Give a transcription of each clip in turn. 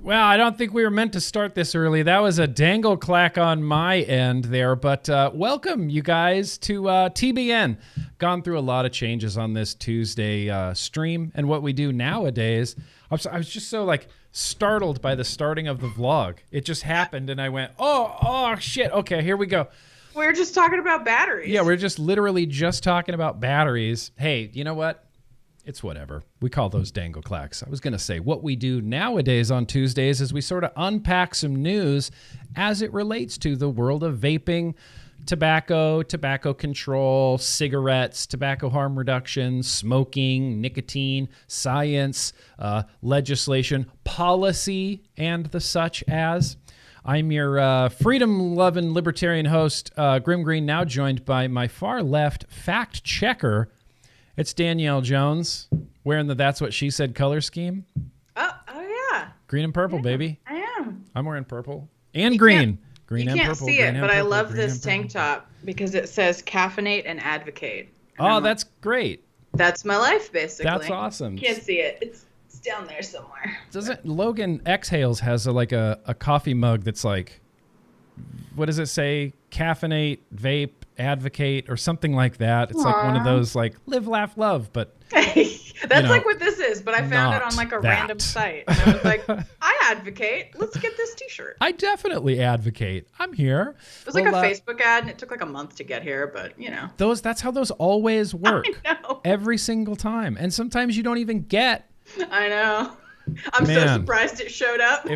Well, I don't think we were meant to start this early. That was a dangle clack on my end there. But welcome, you guys, to TBN. Gone through a lot of changes on this Tuesday stream. And what we do nowadays, I was just so startled by the starting of the vlog. It just happened, and I went, oh, shit. Okay, here we go. We're just talking about batteries. Yeah, we're just literally just talking about batteries. Hey, you know what? It's whatever. We call those dangle clacks. I was going to say what we do nowadays on Tuesdays is we sort of unpack some news as it relates to the world of vaping, tobacco control, cigarettes, tobacco harm reduction, smoking, nicotine, science, legislation, policy, and the such as. I'm your freedom-loving libertarian host, GrimmGreen, now joined by my far left fact checker. It's Danielle Jones, wearing the That's What She Said color scheme. Oh yeah. Green and purple, baby. I am. I'm wearing purple and green. Green and purple. You can't see it, but I love this tank top because it says caffeinate and advocate. Oh, that's great. That's my life, basically. That's awesome. You can't see it. It's down there somewhere. Doesn't Logan Exhales has a coffee mug that's like, what does it say? Caffeinate, vape, advocate, or something like that. It's like one of those live, laugh, love, but that's like what this is, but I found it on a random site. And I was like, I advocate. Let's get this t-shirt. I definitely advocate. I'm here. It was like a Facebook ad, and it took a month to get here, but that's how those always work. I know. Every single time. And sometimes you don't even get. I know. I'm so surprised it showed up.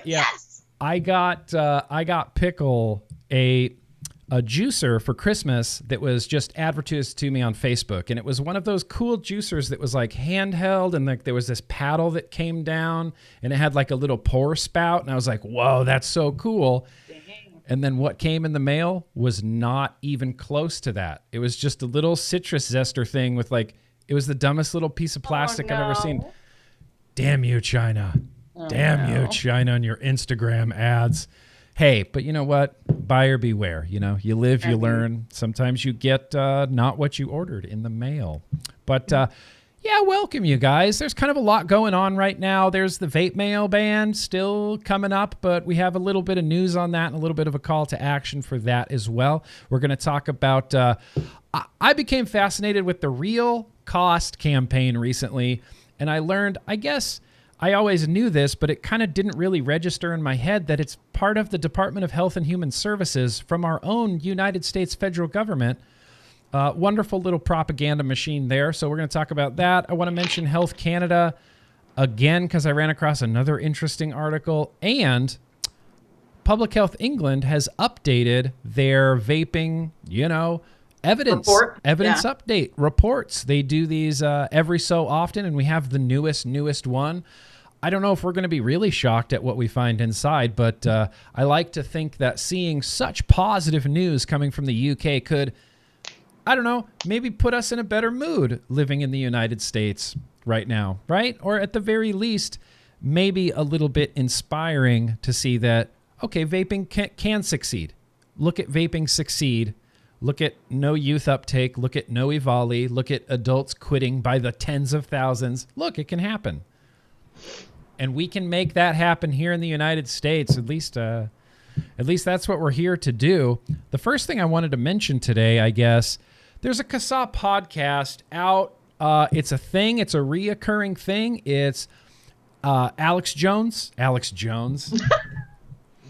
Yes. I got Pickle a juicer for Christmas that was just advertised to me on Facebook, and it was one of those cool juicers that was handheld, and there was this paddle that came down, and it had a little pour spout, and I was like, whoa, that's so cool. Dang. And then what came in the mail was not even close to that. It was just a little citrus zester thing with it was the dumbest little piece of plastic I've ever seen. Damn you, China. Damn you, China, and your Instagram ads. Hey, but you know what? Buyer beware. You live, you learn. Sometimes you get not what you ordered in the mail. But welcome, you guys. There's kind of a lot going on right now. There's the vape mail ban still coming up, but we have a little bit of news on that and a little bit of a call to action for that as well. We're going to talk about, I became fascinated with the Real Cost campaign recently, and I learned, I guess, I always knew this, but it kind of didn't really register in my head that it's part of the Department of Health and Human Services from our own United States federal government. Wonderful little propaganda machine there. So we're going to talk about that. I want to mention Health Canada again because I ran across another interesting article. And Public Health England has updated their vaping, evidence update reports. They do these every so often, and we have the newest one. I don't know if we're going to be really shocked at what we find inside, but I like to think that seeing such positive news coming from the UK could, I don't know, maybe put us in a better mood living in the United States right now, right? Or at the very least, maybe a little bit inspiring to see that, okay, vaping can succeed. Look at vaping succeed. Look at no youth uptake. Look at no EVALI. Look at adults quitting by the tens of thousands. Look, it can happen. And we can make that happen here in the United States. At least that's what we're here to do. The first thing I wanted to mention today, I guess, there's a CASA podcast out. It's a thing. It's a reoccurring thing. It's Alex Jones. Alex Jones.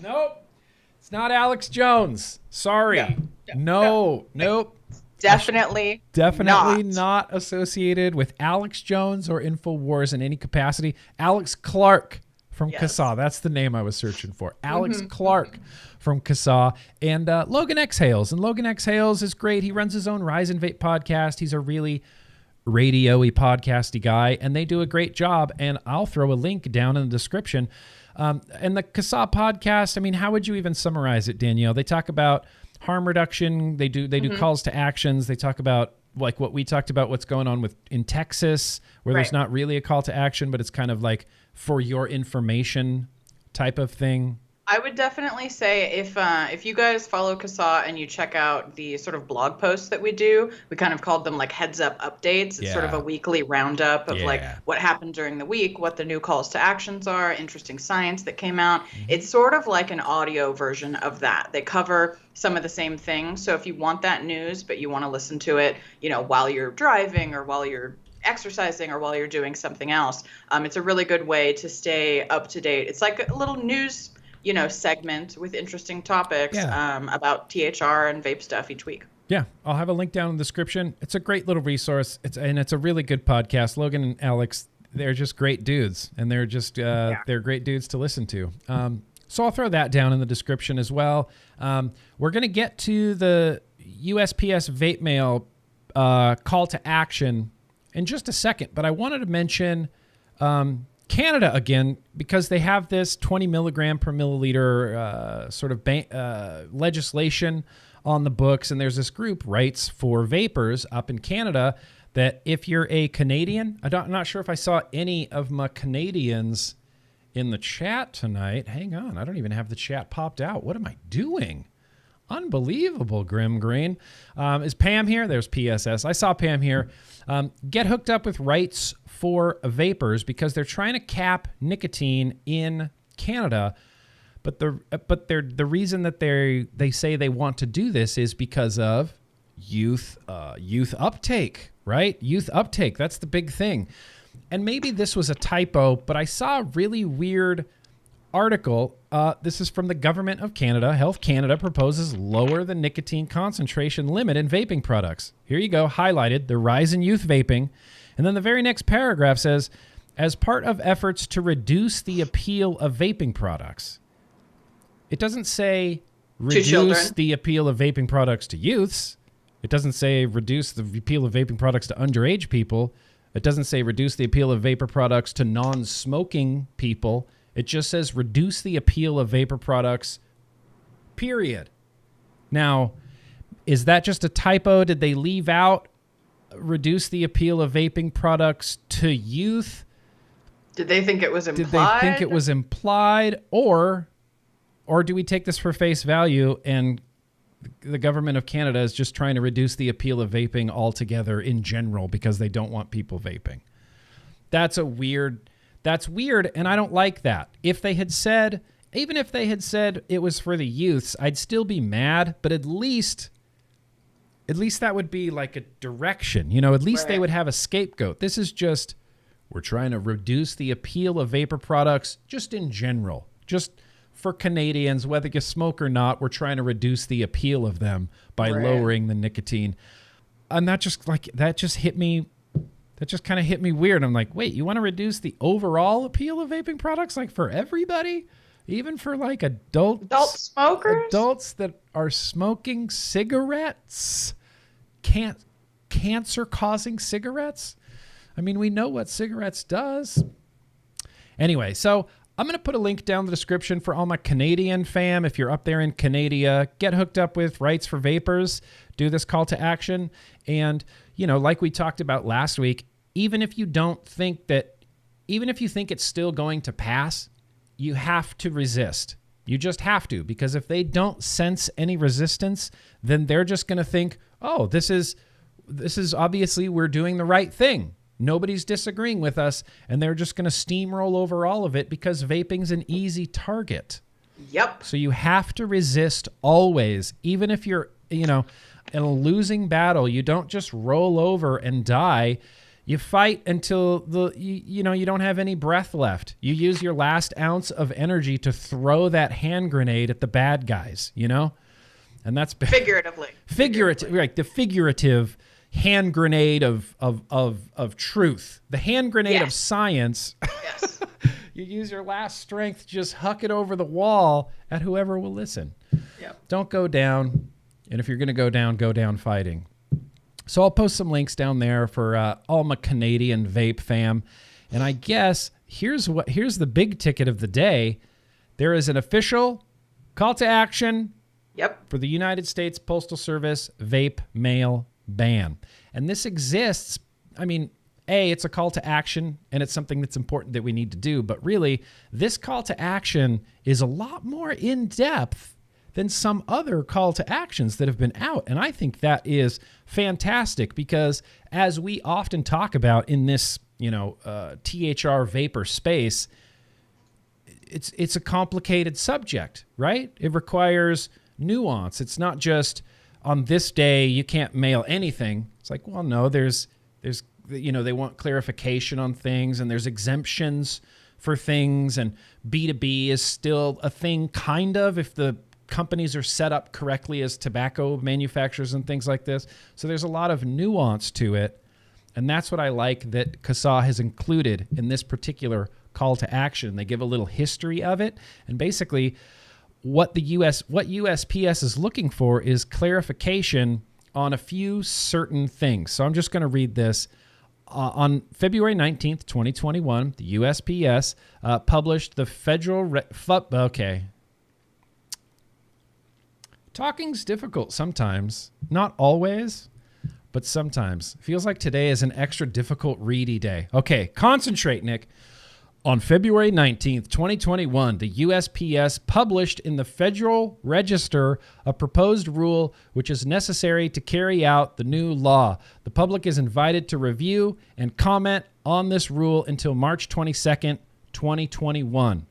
Nope. It's not Alex Jones. Sorry. No. Nope. Definitely not associated with Alex Jones or InfoWars in any capacity. Alex Clark from CASA. That's the name I was searching for. Alex Clark from CASA. And Logan Exhales. And Logan Exhales is great. He runs his own Rise and Vape podcast. He's a really radio-y podcasty guy, and they do a great job. And I'll throw a link down in the description. And the CASA podcast, I mean, how would you even summarize it, Danielle? They talk about harm reduction. They do calls to actions. They talk about what we talked about, what's going on in Texas, where there's not really a call to action, but it's kind of like for your information type of thing. I would definitely say if you guys follow CASA and you check out the sort of blog posts that we do, we kind of called them like heads up updates. It's sort of a weekly roundup of like what happened during the week, what the new calls to actions are, interesting science that came out. It's sort of like an audio version of that. They cover some of the same things. So if you want that news, but you want to listen to it, while you're driving or while you're exercising or while you're doing something else, it's a really good way to stay up to date. It's like a little news segment with interesting topics about THR and vape stuff each week. Yeah, I'll have a link down in the description. It's a great little resource. It's a really good podcast. Logan and Alex, they're just great dudes, and they're just they're great dudes to listen to. So I'll throw that down in the description as well. We're going to get to the USPS vape mail call to action in just a second, but I wanted to mention Canada again, because they have this 20 milligram per milliliter sort of legislation on the books. And there's this group, Rights for Vapers, up in Canada, that if you're a Canadian, I'm not sure if I saw any of my Canadians in the chat tonight. Hang on, I don't even have the chat popped out. What am I doing? Unbelievable, GrimmGreen. Is Pam here? There's PSS. I saw Pam here. Get hooked up with Rights for Vapers because they're trying to cap nicotine in Canada. But the reason that they say they want to do this is because of youth uptake, right? Youth uptake. That's the big thing. And maybe this was a typo, but I saw a really weird article. This is from the Government of Canada. Health Canada proposes lower the nicotine concentration limit in vaping products. Here you go, highlighted, the rise in youth vaping. And then the very next paragraph says, as part of efforts to reduce the appeal of vaping products. It doesn't say reduce the appeal of vaping products to youths. It doesn't say reduce the appeal of vaping products to underage people. It doesn't say reduce the appeal of vapor products to non-smoking people. It just says reduce the appeal of vapor products, period. Now, is that just a typo? Did they leave out reduce the appeal of vaping products to youth? Did they think it was implied? Did they think it was implied? Or do we take this for face value and the government of Canada is just trying to reduce the appeal of vaping altogether in general because they don't want people vaping? That's weird, and I don't like that. If they had said, even if they had said it was for the youths, I'd still be mad, but at least that would be like a direction. At least they would have a scapegoat. This is just, we're trying to reduce the appeal of vapor products just in general. Just for Canadians, whether you smoke or not, we're trying to reduce the appeal of them by lowering the nicotine. And that just hit me. That just kind of hit me weird. I'm like, wait, you want to reduce the overall appeal of vaping products, like for everybody, even for like adult smokers, adults that are smoking cigarettes, cancer-causing cigarettes? I mean, we know what cigarettes does. Anyway, so I'm going to put a link down in the description for all my Canadian fam. If you're up there in Canada, get hooked up with Rights for Vapers. Do this call to action. And, like we talked about last week, even if you think it's still going to pass, you have to resist. You just have to, because if they don't sense any resistance, then they're just going to think, oh, this is obviously we're doing the right thing. Nobody's disagreeing with us, and they're just going to steamroll over all of it because vaping's an easy target. Yep. So you have to resist always, even if you're, in a losing battle. You don't just roll over and die. You fight until you don't have any breath left. You use your last ounce of energy to throw that hand grenade at the bad guys, And that's figuratively. Right? The figurative hand grenade of truth, the hand grenade of science. Yes. You use your last strength, just huck it over the wall at whoever will listen. Yep. Don't go down. And if you're going to go down fighting. So I'll post some links down there for all my Canadian vape fam. And I guess here's the big ticket of the day. There is an official call to action for the United States Postal Service vape mail ban. And this exists. I mean, it's a call to action and it's something that's important that we need to do. But really, this call to action is a lot more in depth than some other call to actions that have been out. And I think that is fantastic because as we often talk about in this, THR vapor space, it's a complicated subject, right? It requires nuance. It's not just on this day you can't mail anything. It's like, well, no, there's they want clarification on things, and there's exemptions for things, and B2B is still a thing, kind of, if the companies are set up correctly as tobacco manufacturers and things like this. So there's a lot of nuance to it, and that's what I like that CASA has included in this particular call to action. They give a little history of it, and basically what USPS is looking for is clarification on a few certain things. So I'm just going to read this. On February 19th, 2021, the USPS published the federal... okay. Talking's difficult sometimes. Not always, but sometimes. Feels like today is an extra difficult reedy day. Okay, concentrate, Nick. On February 19th, 2021, the USPS published in the Federal Register a proposed rule which is necessary to carry out the new law. The public is invited to review and comment on this rule until March 22nd, 2021.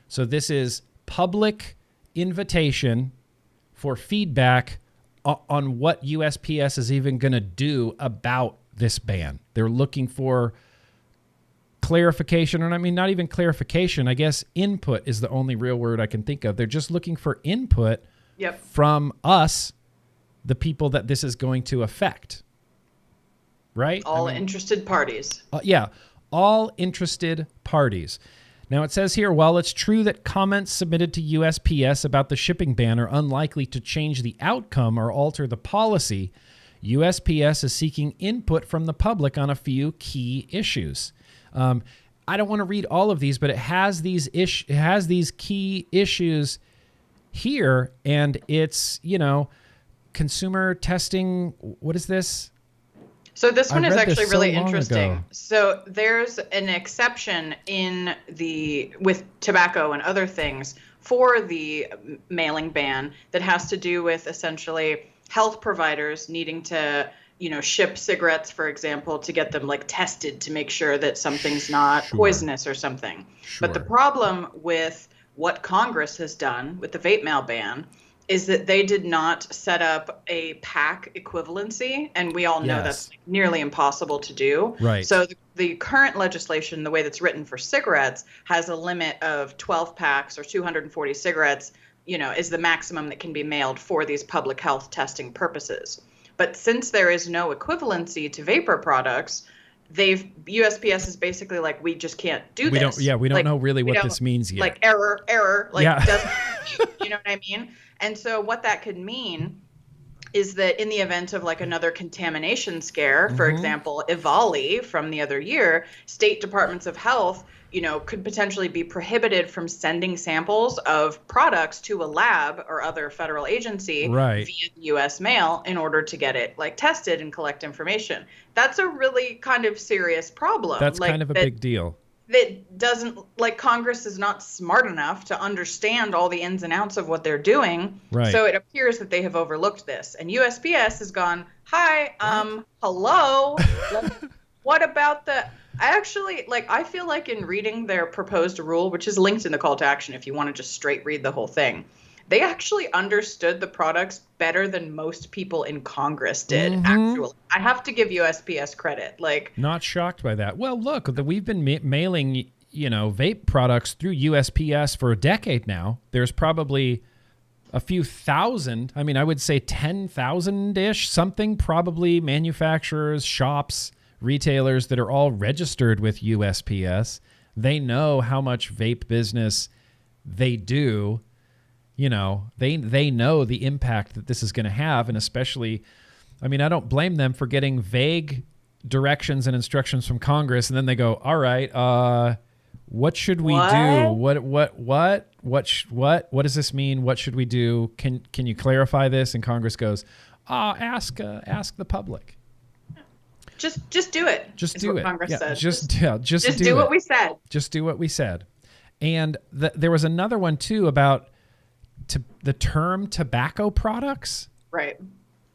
So this is public invitation for feedback on what USPS is even going to do about this ban. They're looking for clarification, or I mean, not even clarification. I guess input is the only real word I can think of. They're just looking for input from us, the people that this is going to affect. Right? All interested parties. Yeah, all interested parties. Now it says here, while it's true that comments submitted to USPS about the shipping ban are unlikely to change the outcome or alter the policy, USPS is seeking input from the public on a few key issues. I don't want to read all of these, but it has these key issues here, and it's, consumer testing. What is this? So this one is actually really interesting. So there's an exception with tobacco and other things for the mailing ban that has to do with essentially health providers needing to ship cigarettes, for example, to get them tested to make sure that something's not poisonous or something. But the problem with what Congress has done with the vape mail ban is that they did not set up a pack equivalency, and we all know that's nearly impossible to do. Right. So the current legislation, the way that's written for cigarettes, has a limit of 12 packs or 240 cigarettes, is the maximum that can be mailed for these public health testing purposes. But since there is no equivalency to vapor products, USPS is basically like, we just can't do this. We don't know really what this means yet. Error, doesn't, you know what I mean? And so what that could mean is that in the event of another contamination scare, for example, EVALI from the other year, state departments of health, could potentially be prohibited from sending samples of products to a lab or other federal agency via U.S. mail in order to get it tested and collect information. That's a really kind of serious problem. That's kind of a big deal. That doesn't Congress is not smart enough to understand all the ins and outs of what they're doing. Right. So it appears that they have overlooked this. And USPS has gone, hi, hello. What about I feel like in reading their proposed rule, which is linked in the call to action if you want to just straight read the whole thing, they actually understood the products better than most people in Congress did, actually. I have to give USPS credit. Not shocked by that. Well, look, we've been mailing, vape products through USPS for a decade now. There's probably a few thousand, I would say 10,000-ish, something, probably manufacturers, shops, retailers that are all registered with USPS. They know how much vape business they do. They know the impact that this is going to have, and especially, I don't blame them for getting vague directions and instructions from Congress, and then they go, all right, what should we do? What does this mean? What should we do? Can you clarify this? And Congress goes, ask the public. Just do it. Just do it. Congress said. Just do what we said. Just do what we said. And there was another one too about the term tobacco products. Right.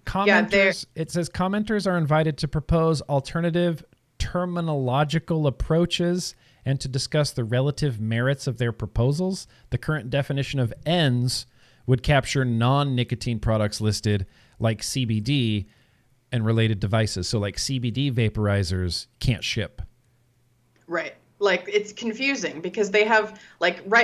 Commenters. It says commenters are invited to propose alternative terminological approaches and to discuss the relative merits of their proposals. The current definition of ENDS would capture non-nicotine products listed like CBD and related devices. So like CBD vaporizers can't ship. Right. Like, it's confusing because they have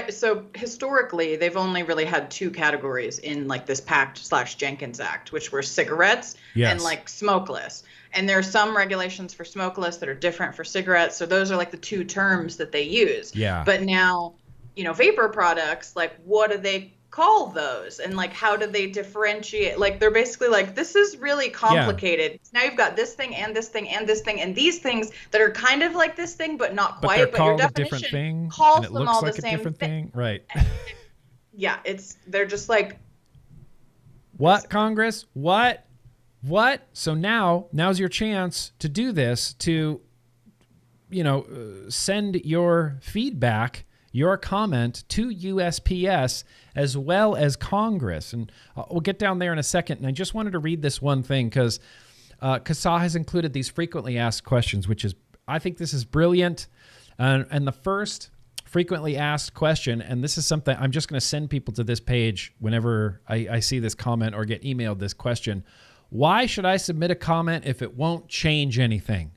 so historically they've only really had two categories in like this PACT/Jenkins Act, which were cigarettes and like smokeless. And there are some regulations for smokeless that are different for cigarettes. So those are like the two terms that they use. Yeah. But now, vapor products, like what do they call those? And like, how do they differentiate? Like, they're basically like, this is really complicated. Yeah. Now you've got this thing and this thing and this thing and these things that are kind of like this thing, but not quite. But your definition calls and it them looks all like the a same different thing. Right. Yeah. They're just like, what, Congress? What? So now's your chance to do this, to, send your feedback, your comment to USPS as well as Congress. And we'll get down there in a second. And I just wanted to read this one thing because CASA has included these frequently asked questions, I think this is brilliant. And the first frequently asked question, and this is something I'm just going to send people to this page whenever I see this comment or get emailed this question. Why should I submit a comment if it won't change anything?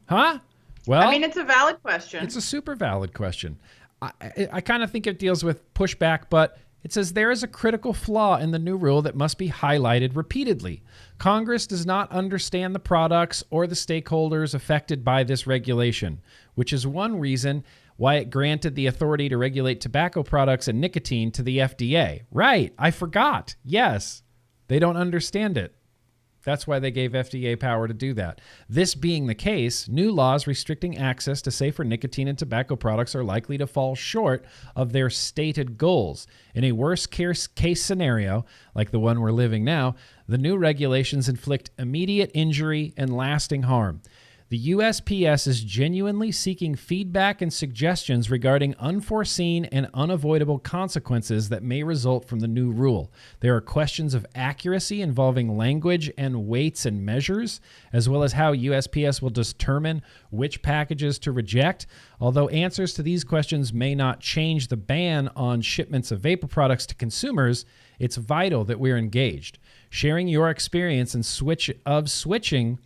Huh? Well, I mean, it's a valid question. It's a super valid question. I kind of think it deals with pushback, but it says there is a critical flaw in the new rule that must be highlighted repeatedly. Congress does not understand the products or the stakeholders affected by this regulation, which is one reason why it granted the authority to regulate tobacco products and nicotine to the FDA. Right. I forgot. Yes. They don't understand it. That's why they gave FDA power to do that. This being the case, new laws restricting access to safer nicotine and tobacco products are likely to fall short of their stated goals. In a worst case scenario, like the one we're living now, the new regulations inflict immediate injury and lasting harm. The USPS is genuinely seeking feedback and suggestions regarding unforeseen and unavoidable consequences that may result from the new rule. There are questions of accuracy involving language and weights and measures, as well as how USPS will determine which packages to reject. Although answers to these questions may not change the ban on shipments of vapor products to consumers, it's vital that we're engaged. Sharing your experience and switching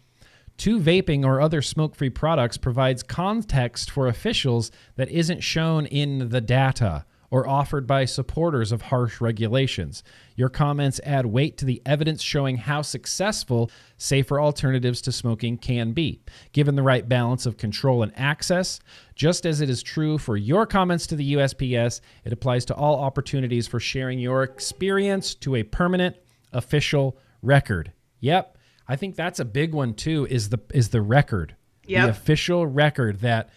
to vaping or other smoke-free products provides context for officials that isn't shown in the data or offered by supporters of harsh regulations. Your comments add weight to the evidence showing how successful safer alternatives to smoking can be. Given the right balance of control and access, just as it is true for your comments to the USPS, it applies to all opportunities for sharing your experience to a permanent official record. Yep. I think that's a big one too, is the record. Yep. The official record that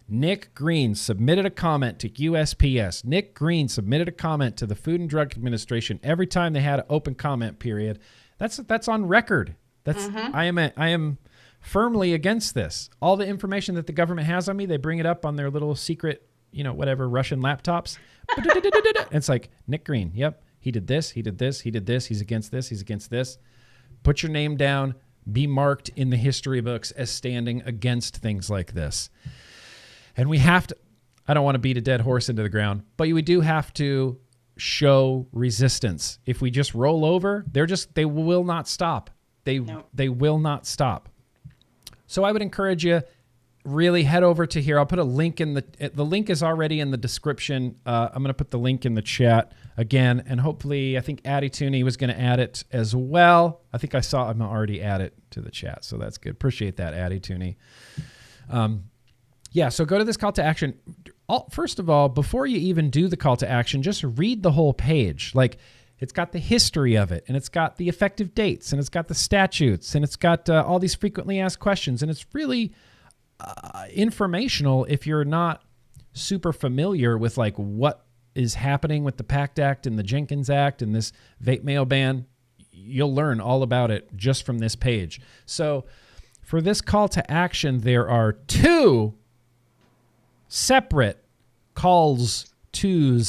Nic Green submitted a comment to USPS. Nic Green submitted a comment to the Food and Drug Administration every time they had an open comment period. That's on record. I am firmly against this. All the information that the government has on me, they bring it up on their little secret, whatever, Russian laptops. And it's like, Nic Green, yep, he did this, he did this, he did this, he's against this, he's against this. Put your name down, be marked in the history books as standing against things like this. And we have to, I don't want to beat a dead horse into the ground, but we do have to show resistance. If we just roll over, they will not stop. They will not stop. So I would encourage you, really head over to here. I'll put a link in the link is already in the description. I'm going to put the link in the chat again, and hopefully, I think Addie Tooney was going to add it as well. I think I'm already add it to the chat, so that's good. Appreciate that, Addie Tooney. So go to this call to action. First of all, before you even do the call to action, just read the whole page. Like, it's got the history of it, and it's got the effective dates, and it's got the statutes, and it's got all these frequently asked questions, and it's really informational if you're not super familiar with like what is happening with the PACT Act and the Jenkins Act and this vape mail ban. you'll learn all about it just from this page. So for this call to action, there are 2 separate calls to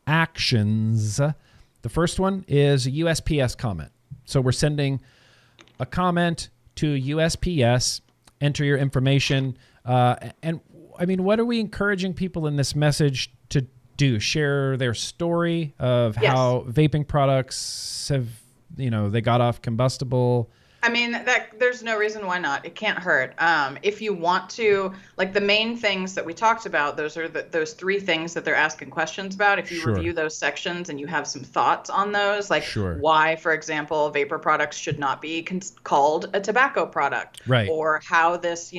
actions. The first one is a USPS comment. So we're sending a comment to USPS, enter your information. And I mean, what are we encouraging people in this message to do? Share their story of how vaping products have, they got off combustible. I mean, there's no reason why not. It can't hurt. If you want to, like the main things that we talked about, those are those 3 things that they're asking questions about. If you review those sections and you have some thoughts on those, like why, for example, vapor products should not be called a tobacco product, right? Or how this,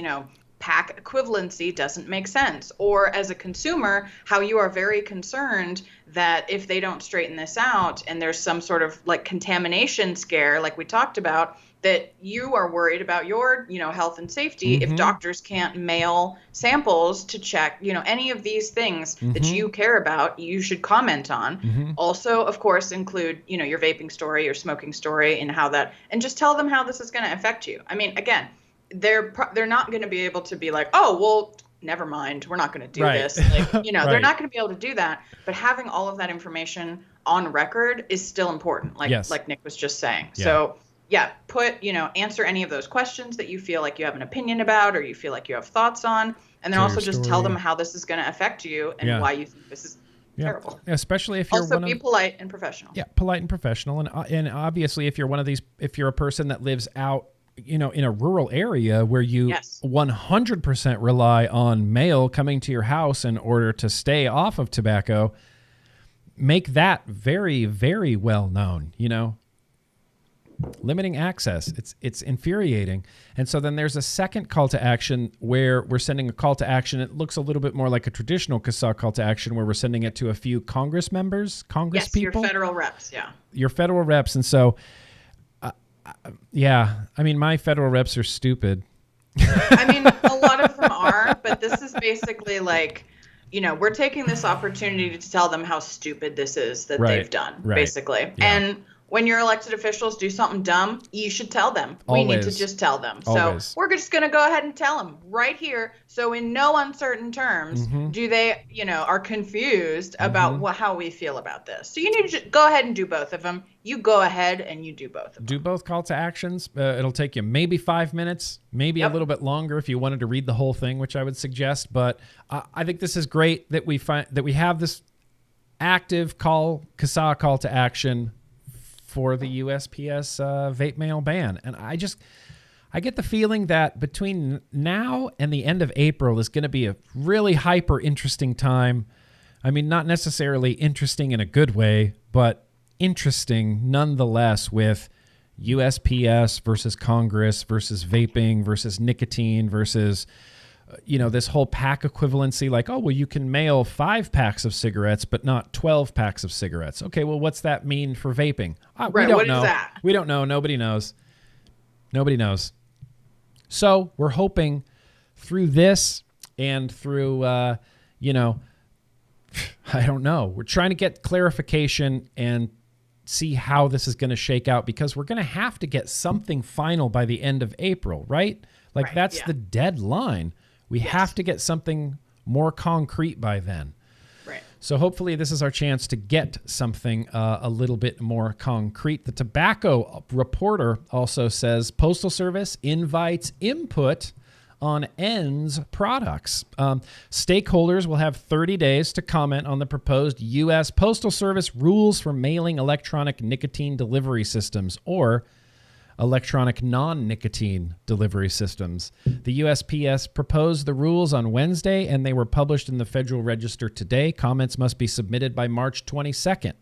pack equivalency doesn't make sense, or as a consumer, how you are very concerned that if they don't straighten this out and there's some sort of like contamination scare, like we talked about, that you are worried about your, health and safety if doctors can't mail samples to check, any of these things that you care about, you should comment on. Also, of course, include, your vaping story, your smoking story, and how that, and just tell them how this is going to affect you. I mean, again, they're not going to be able to be like, oh, well, never mind, we're not going to do this. Like, they're not going to be able to do that. But having all of that information on record is still important, like Nick was just saying. Yeah. So answer any of those questions that you feel like you have an opinion about or you feel like you have thoughts on, and then also just tell them how this is going to affect you and why you think this is terrible. Especially if you're also be polite and professional. Yeah, polite and professional, and obviously if you're if you're a person that lives out, in a rural area where you 100% rely on mail coming to your house in order to stay off of tobacco, make that very, very well known, Limiting access, it's infuriating. And so then there's a second call to action where we're sending a call to action. It looks a little bit more like a traditional CASA call to action where we're sending it to a few Congress members, people. Your federal reps, Your federal reps. And so I mean, my federal reps are stupid. I mean, a lot of them are, but this is basically like, we're taking this opportunity to tell them how stupid this is that they've done, basically. Yeah. And when your elected officials do something dumb, you should tell them. We need to just tell them. So we're just going to go ahead and tell them right here. So in no uncertain terms, do they, are confused about how we feel about this. So you need to go ahead and do both of them. You go ahead and you do both of them. Do both call to actions. It'll take you maybe 5 minutes, maybe a little bit longer if you wanted to read the whole thing, which I would suggest. But I think this is great that we have this active CASA call to action for the USPS vape mail ban. And I get the feeling that between now and the end of April is going to be a really hyper interesting time. I mean, not necessarily interesting in a good way, but interesting nonetheless, with USPS versus Congress versus vaping versus nicotine versus this whole pack equivalency, like, oh, well, you can mail 5 packs of cigarettes, but not 12 packs of cigarettes. Okay, well, what's that mean for vaping? We don't know. Is that? We don't know. Nobody knows. Nobody knows. So we're hoping through this and through, I don't know. We're trying to get clarification and see how this is going to shake out, because we're going to have to get something final by the end of April, right? Like that's the deadline. We have to get something more concrete by then. Right. So hopefully this is our chance to get something a little bit more concrete. The Tobacco Reporter also says Postal Service invites input on ENDS products. Stakeholders will have 30 days to comment on the proposed U.S. Postal Service rules for mailing electronic nicotine delivery systems, or electronic non-nicotine delivery systems. The USPS proposed the rules on Wednesday, and they were published in the Federal Register today. Comments must be submitted by March 22nd.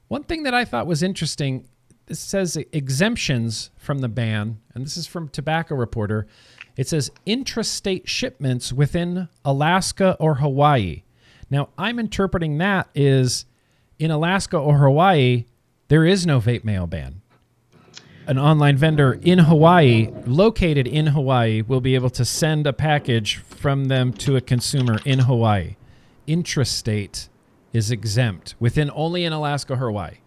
One thing that I thought was interesting, it says exemptions from the ban, and this is from Tobacco Reporter. It says intrastate shipments within Alaska or Hawaii. Now, I'm interpreting that is in Alaska or Hawaii, there is no vape mail ban. An online vendor in Hawaii, located in Hawaii, will be able to send a package from them to a consumer in Hawaii. Intrastate is exempt only in Alaska or Hawaii.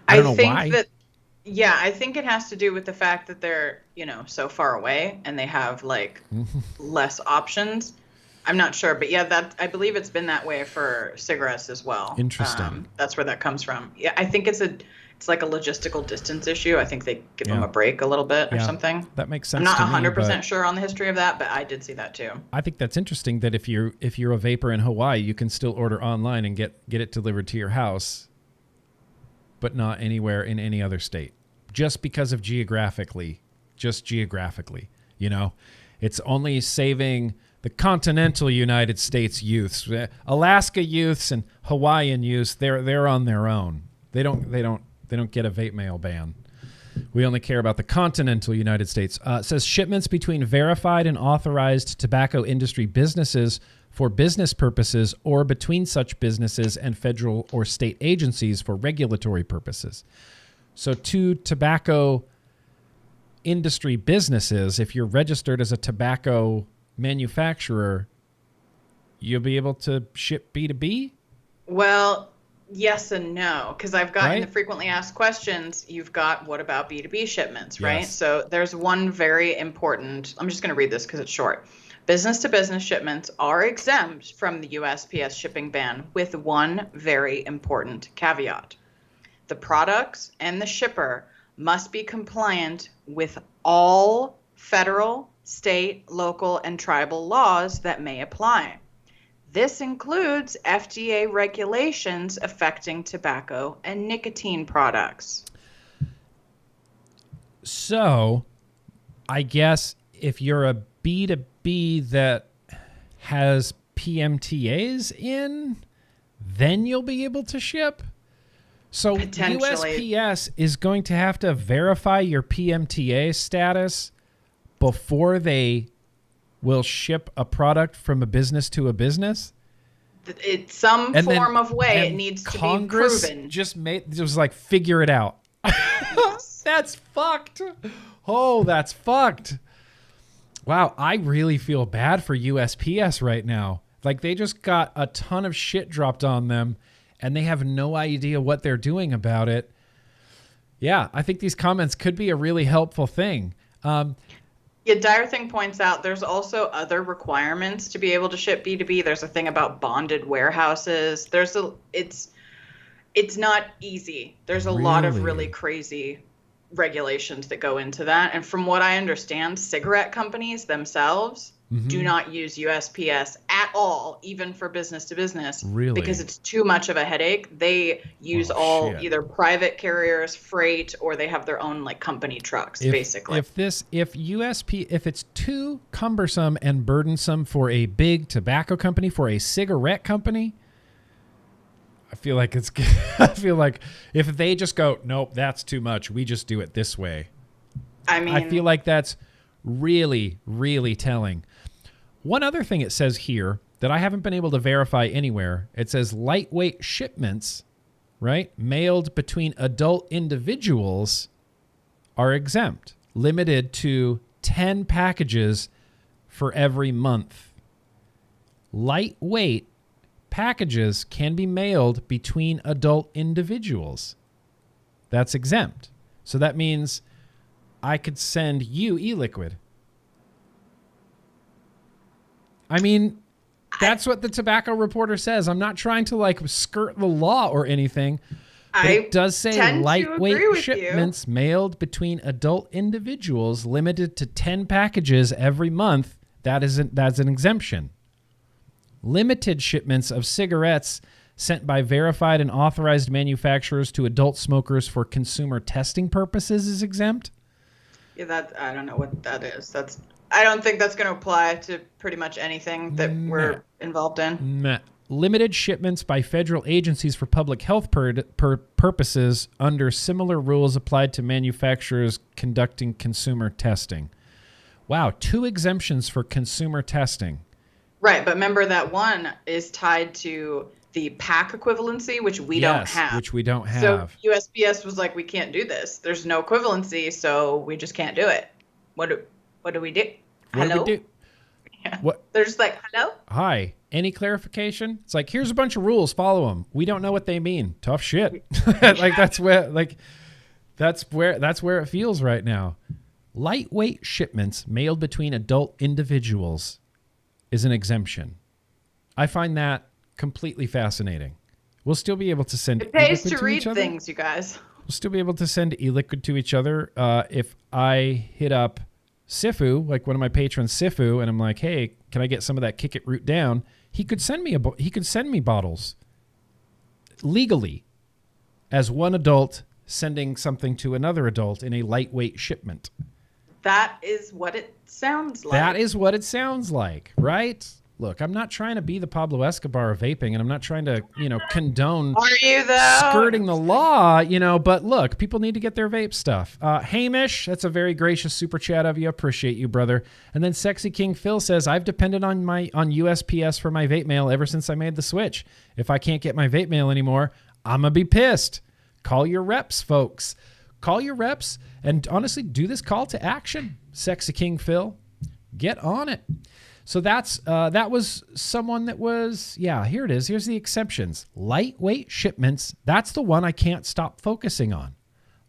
I think that Yeah, I think it has to do with the fact that they're, so far away and they have like less options. I'm not sure, but yeah, I believe it's been that way for cigarettes as well. Interesting. That's where that comes from. Yeah, I think it's like a logistical distance issue. I think they give them a break a little bit or something. That makes sense. I'm not to me, 100% sure on the history of that, but I did see that too. I think that's interesting that if you're a vapor in Hawaii, you can still order online and get it delivered to your house, but not anywhere in any other state, just because of geographically, it's only saving the continental United States youths. Alaska youths and Hawaiian youths, they're on their own. They don't get a vape mail ban. We only care about the continental United States. It says shipments between verified and authorized tobacco industry businesses for business purposes or between such businesses and federal or state agencies for regulatory purposes. So to tobacco industry businesses, if you're registered as a tobacco manufacturer, you'll be able to ship B2B? Well, yes and no, because I've gotten the frequently asked questions. You've got, what about B2B shipments, right? So there's one very important, I'm just going to read this because it's short. Business-to-business shipments are exempt from the USPS shipping ban with one very important caveat. The products and the shipper must be compliant with all federal, state, local, and tribal laws that may apply. This includes FDA regulations affecting tobacco and nicotine products. So, I guess if you're a B2B that has PMTAs in, then you'll be able to ship? So USPS is going to have to verify your PMTA status before they will ship a product from a business to a business? It's some form of way it needs to be proven. Just was like, figure it out. That's fucked. Oh, that's fucked. Wow, I really feel bad for USPS right now. Like, they just got a ton of shit dropped on them, and they have no idea what they're doing about it. Yeah, I think these comments could be a really helpful thing. Dire Thing points out there's also other requirements to be able to ship B2B. There's a thing about bonded warehouses. It's not easy. There's a lot of really crazy regulations that go into that. And from what I understand, cigarette companies themselves do not use USPS at all, even for business to business, because it's too much of a headache. They use either private carriers, freight, or they have their own like company trucks, basically. If it's too cumbersome and burdensome for a big tobacco company, for a cigarette company, I feel like if they just go, nope, that's too much, we just do it this way. I feel like that's really, really telling. One other thing it says here that I haven't been able to verify anywhere, it says lightweight shipments, right, mailed between adult individuals are exempt, limited to 10 packages for every month. Lightweight packages can be mailed between adult individuals. That's exempt. So that means I could send you e-liquid. I mean, that's what the Tobacco Reporter says. I'm not trying to like skirt the law or anything. But it does say lightweight shipments mailed between adult individuals limited to 10 packages every month. That's an exemption. Limited shipments of cigarettes sent by verified and authorized manufacturers to adult smokers for consumer testing purposes is exempt. Yeah, I don't know what that is. I don't think that's going to apply to pretty much anything that we're involved in. Limited shipments by federal agencies for public health purposes under similar rules applied to manufacturers conducting consumer testing. Wow, 2 exemptions for consumer testing. Right, but remember that one is tied to the pack equivalency, which we don't have. Which we don't have. So USPS was like, we can't do this. There's no equivalency, so we just can't do it. What do we do? Hello? What do we do? Yeah. What? They're just like, hello? Hi. Any clarification? It's like, here's a bunch of rules. Follow them. We don't know what they mean. Tough shit. Like, that's where, like, That's where it feels right now. Lightweight shipments mailed between adult individuals is an exemption. I find that completely fascinating. We'll still be able to send it pays e-liquid to read each other. things, you guys. We'll still be able to send e-liquid to each other. If I hit up Sifu, like one of my patrons, Sifu, and I'm like, hey, can I get some of that Kick It Root down? He could send me bottles legally as one adult sending something to another adult in a lightweight shipment. That is what it sounds like. That is what it sounds like, right? Look, I'm not trying to be the Pablo Escobar of vaping, and I'm not trying to, condone Are you, though? skirting the law, but look, people need to get their vape stuff. Hamish, that's a very gracious super chat of you. Appreciate you, brother. And then Sexy King Phil says, I've depended on USPS for my vape mail ever since I made the switch. If I can't get my vape mail anymore, I'm going to be pissed. Call your reps, folks. Call your reps and honestly do this call to action. Sexy King Phil, get on it. So that was someone that was, here it is. Here's the exceptions. Lightweight shipments. That's the one I can't stop focusing on.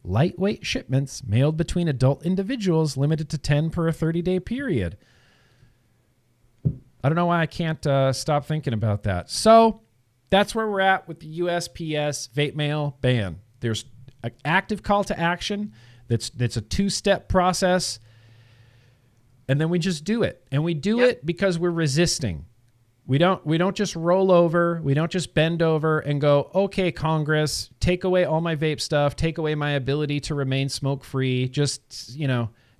Lightweight shipments mailed between adult individuals limited to 10 per a 30-day period. I don't know why I can't stop thinking about that. So that's where we're at with the USPS vape mail ban. There's an active call to action. That's a two-step process. And then we just do it. And we do it because we're resisting. We don't just roll over. We don't just bend over and go, okay, Congress, take away all my vape stuff. Take away my ability to remain smoke-free. Just,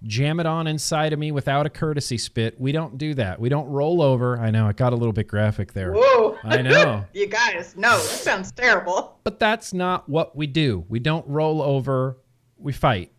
jam it on inside of me without a courtesy spit. We don't do that. We don't roll over. I know, it got a little bit graphic there. Whoa. I know. You guys, no, this sounds terrible. But that's not what we do. We don't roll over. We fight.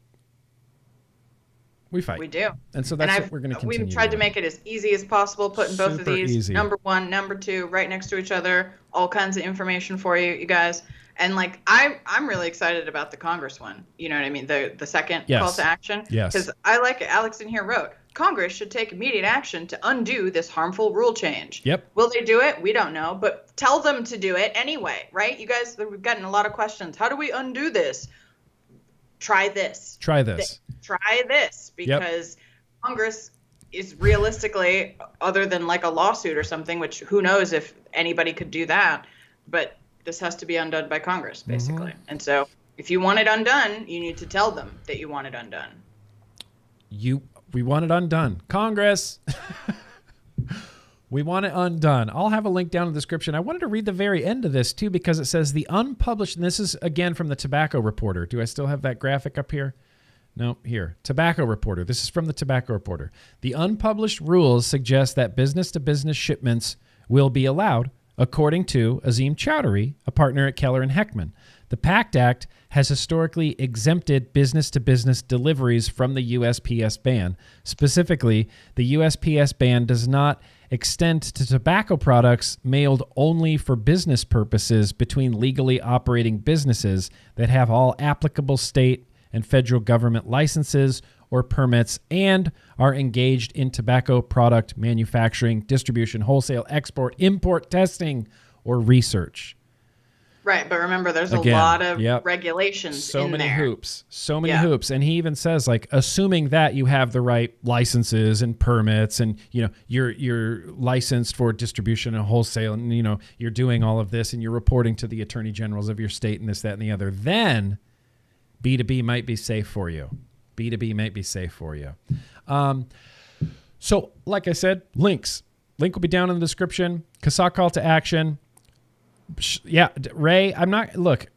We do. And so that's what we're going to continue. We've tried to make it as easy as possible, putting both of these, easy. number 1, number 2, right next to each other, all kinds of information for you guys. And I'm really excited about the Congress one. You know what I mean? The second call to action. Yes. Because I like it. Alex in here wrote, Congress should take immediate action to undo this harmful rule change. Yep. Will they do it? We don't know, but tell them to do it anyway, right? You guys, we've gotten a lot of questions. How do we undo this? Try this. Try this. Because Congress is realistically, other than like a lawsuit or something, which who knows if anybody could do that, but this has to be undone by Congress, basically. And so if you want it undone, you need to tell them that you want it undone. We want it undone. Congress. We want it undone. I'll have a link down in the description. I wanted to read the very end of this, too, because it says the unpublished, and this is, again, from the Tobacco Reporter. Do I still have that graphic up here? No, here. Tobacco Reporter. This is from the Tobacco Reporter. The unpublished rules suggest that business-to-business shipments will be allowed, according to Azim Chowdhury, a partner at Keller and Heckman. The PACT Act has historically exempted business-to-business deliveries from the USPS ban. Specifically, the USPS ban does not extend to tobacco products mailed only for business purposes between legally operating businesses that have all applicable state and federal government licenses or permits and are engaged in tobacco product manufacturing, distribution, wholesale, export, import, testing, or research. Right, but remember, there's a lot of regulations in there. So many hoops. And he even says, assuming that you have the right licenses and permits and, you're licensed for distribution and wholesale and, you're doing all of this and you're reporting to the attorney generals of your state and this, that, and the other, then B2B might be safe for you. So, like I said, links. Link will be down in the description. CASA call to action. Yeah, Ray,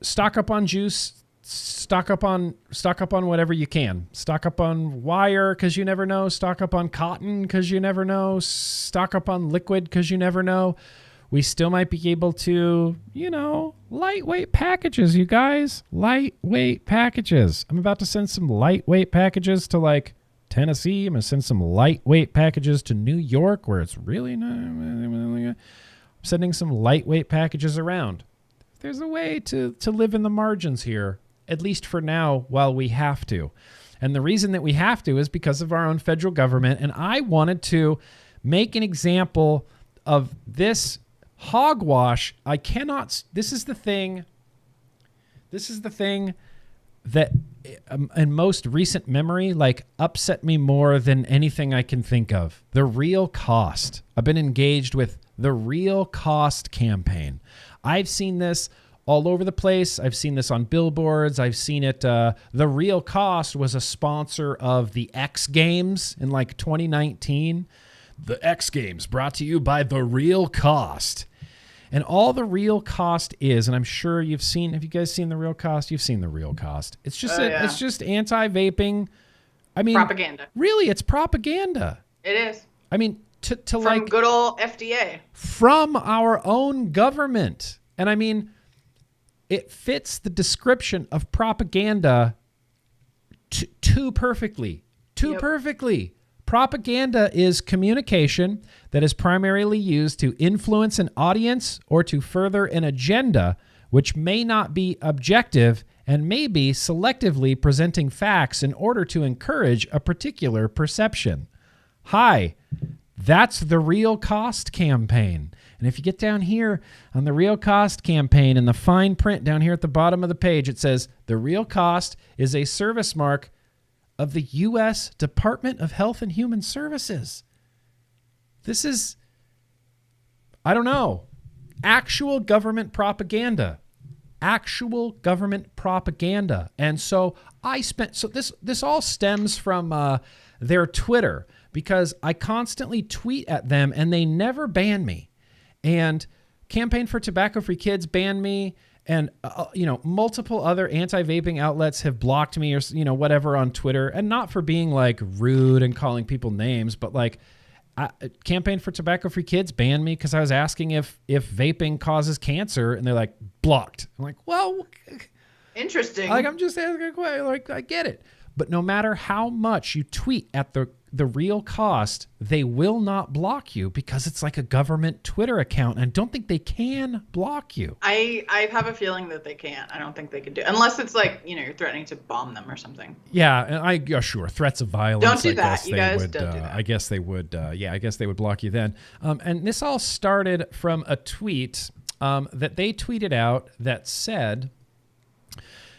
stock up on juice, stock up on whatever you can. Stock up on wire because you never know. Stock up on cotton because you never know. Stock up on liquid because you never know. We still might be able to, lightweight packages, you guys. Lightweight packages. I'm about to send some lightweight packages to Tennessee. I'm going to send some lightweight packages to New York where it's really not. Sending some lightweight packages around. There's a way to live in the margins here, at least for now, while we have to. And the reason that we have to is because of our own federal government. And I wanted to make an example of this hogwash. This is the thing that in most recent memory, like upset me more than anything I can think of. The real cost. I've been engaged with the real cost campaign. I've seen this all over the place. I've seen this on billboards. I've seen it. The real cost was a sponsor of the X Games in like 2019. The X Games brought to you by the real cost. And all the real cost is, and I'm sure you've seen, have you guys seen the real cost? You've seen the real cost. It's just, it's just anti-vaping. I mean, propaganda. Really, it's propaganda. It is. I mean, to from like good old FDA. From our own government. And I mean, it fits the description of propaganda too perfectly. Perfectly. Propaganda is communication that is primarily used to influence an audience or to further an agenda which may not be objective and may be selectively presenting facts in order to encourage a particular perception. Hi, that's the real cost campaign. And if you get down here on the real cost campaign in the fine print down here at the bottom of the page, it says the real cost is a service mark of the U.S. Department of Health and Human Services. This is, I don't know, actual government propaganda. Actual government propaganda. And so this all stems from their Twitter, because I constantly tweet at them and they never ban me. And Campaign for Tobacco-Free Kids banned me. And, multiple other anti-vaping outlets have blocked me or, whatever on Twitter. And not for being like rude and calling people names, but like Campaign for Tobacco-Free Kids banned me because I was asking if vaping causes cancer. And they're like, blocked. I'm like, well, interesting. Like, I'm just asking a question. Like, I get it. But no matter how much you tweet at the real cost, they will not block you because it's like a government Twitter account. And I don't think they can block you. I have a feeling that they can't. I don't think they can do it. Unless it's like, you're threatening to bomb them or something. Yeah, and sure, threats of violence. Don't do that. You guys don't do that. I guess they would. I guess they would block you then. And this all started from a tweet that they tweeted out that said,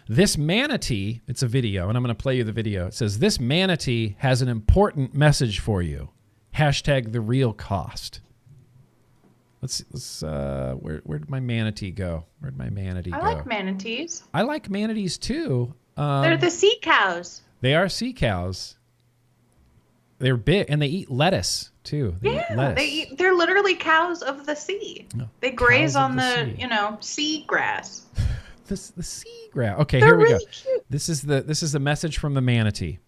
this manatee, it's a video, and I'm going to play you the video. It says, this manatee has an important message for you. Hashtag the real cost. Let's where did my manatee go? Where'd my manatee go? I like manatees. I like manatees too. They're the sea cows. They are sea cows. They're big, and they eat lettuce too. They eat lettuce. They're literally cows of the sea. No, they graze on the sea grass. The sea grass. Okay, They're here we really go. Cute. This is the message from the manatee.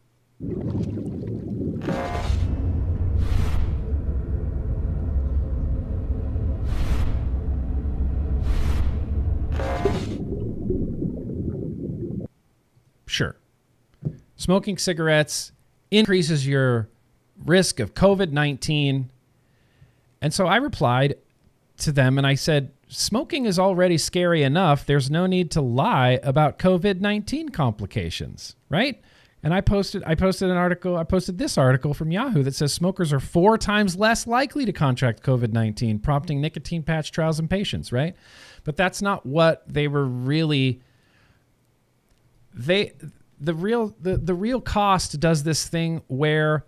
Sure. Smoking cigarettes increases your risk of COVID-19. And so I replied to them and I said, smoking is already scary enough. There's no need to lie about COVID-19 complications, right? And I posted an article. I posted this article from Yahoo that says smokers are 4 times less likely to contract COVID-19, prompting nicotine patch trials in patients, right? But that's not what they were really. The real cost does this thing where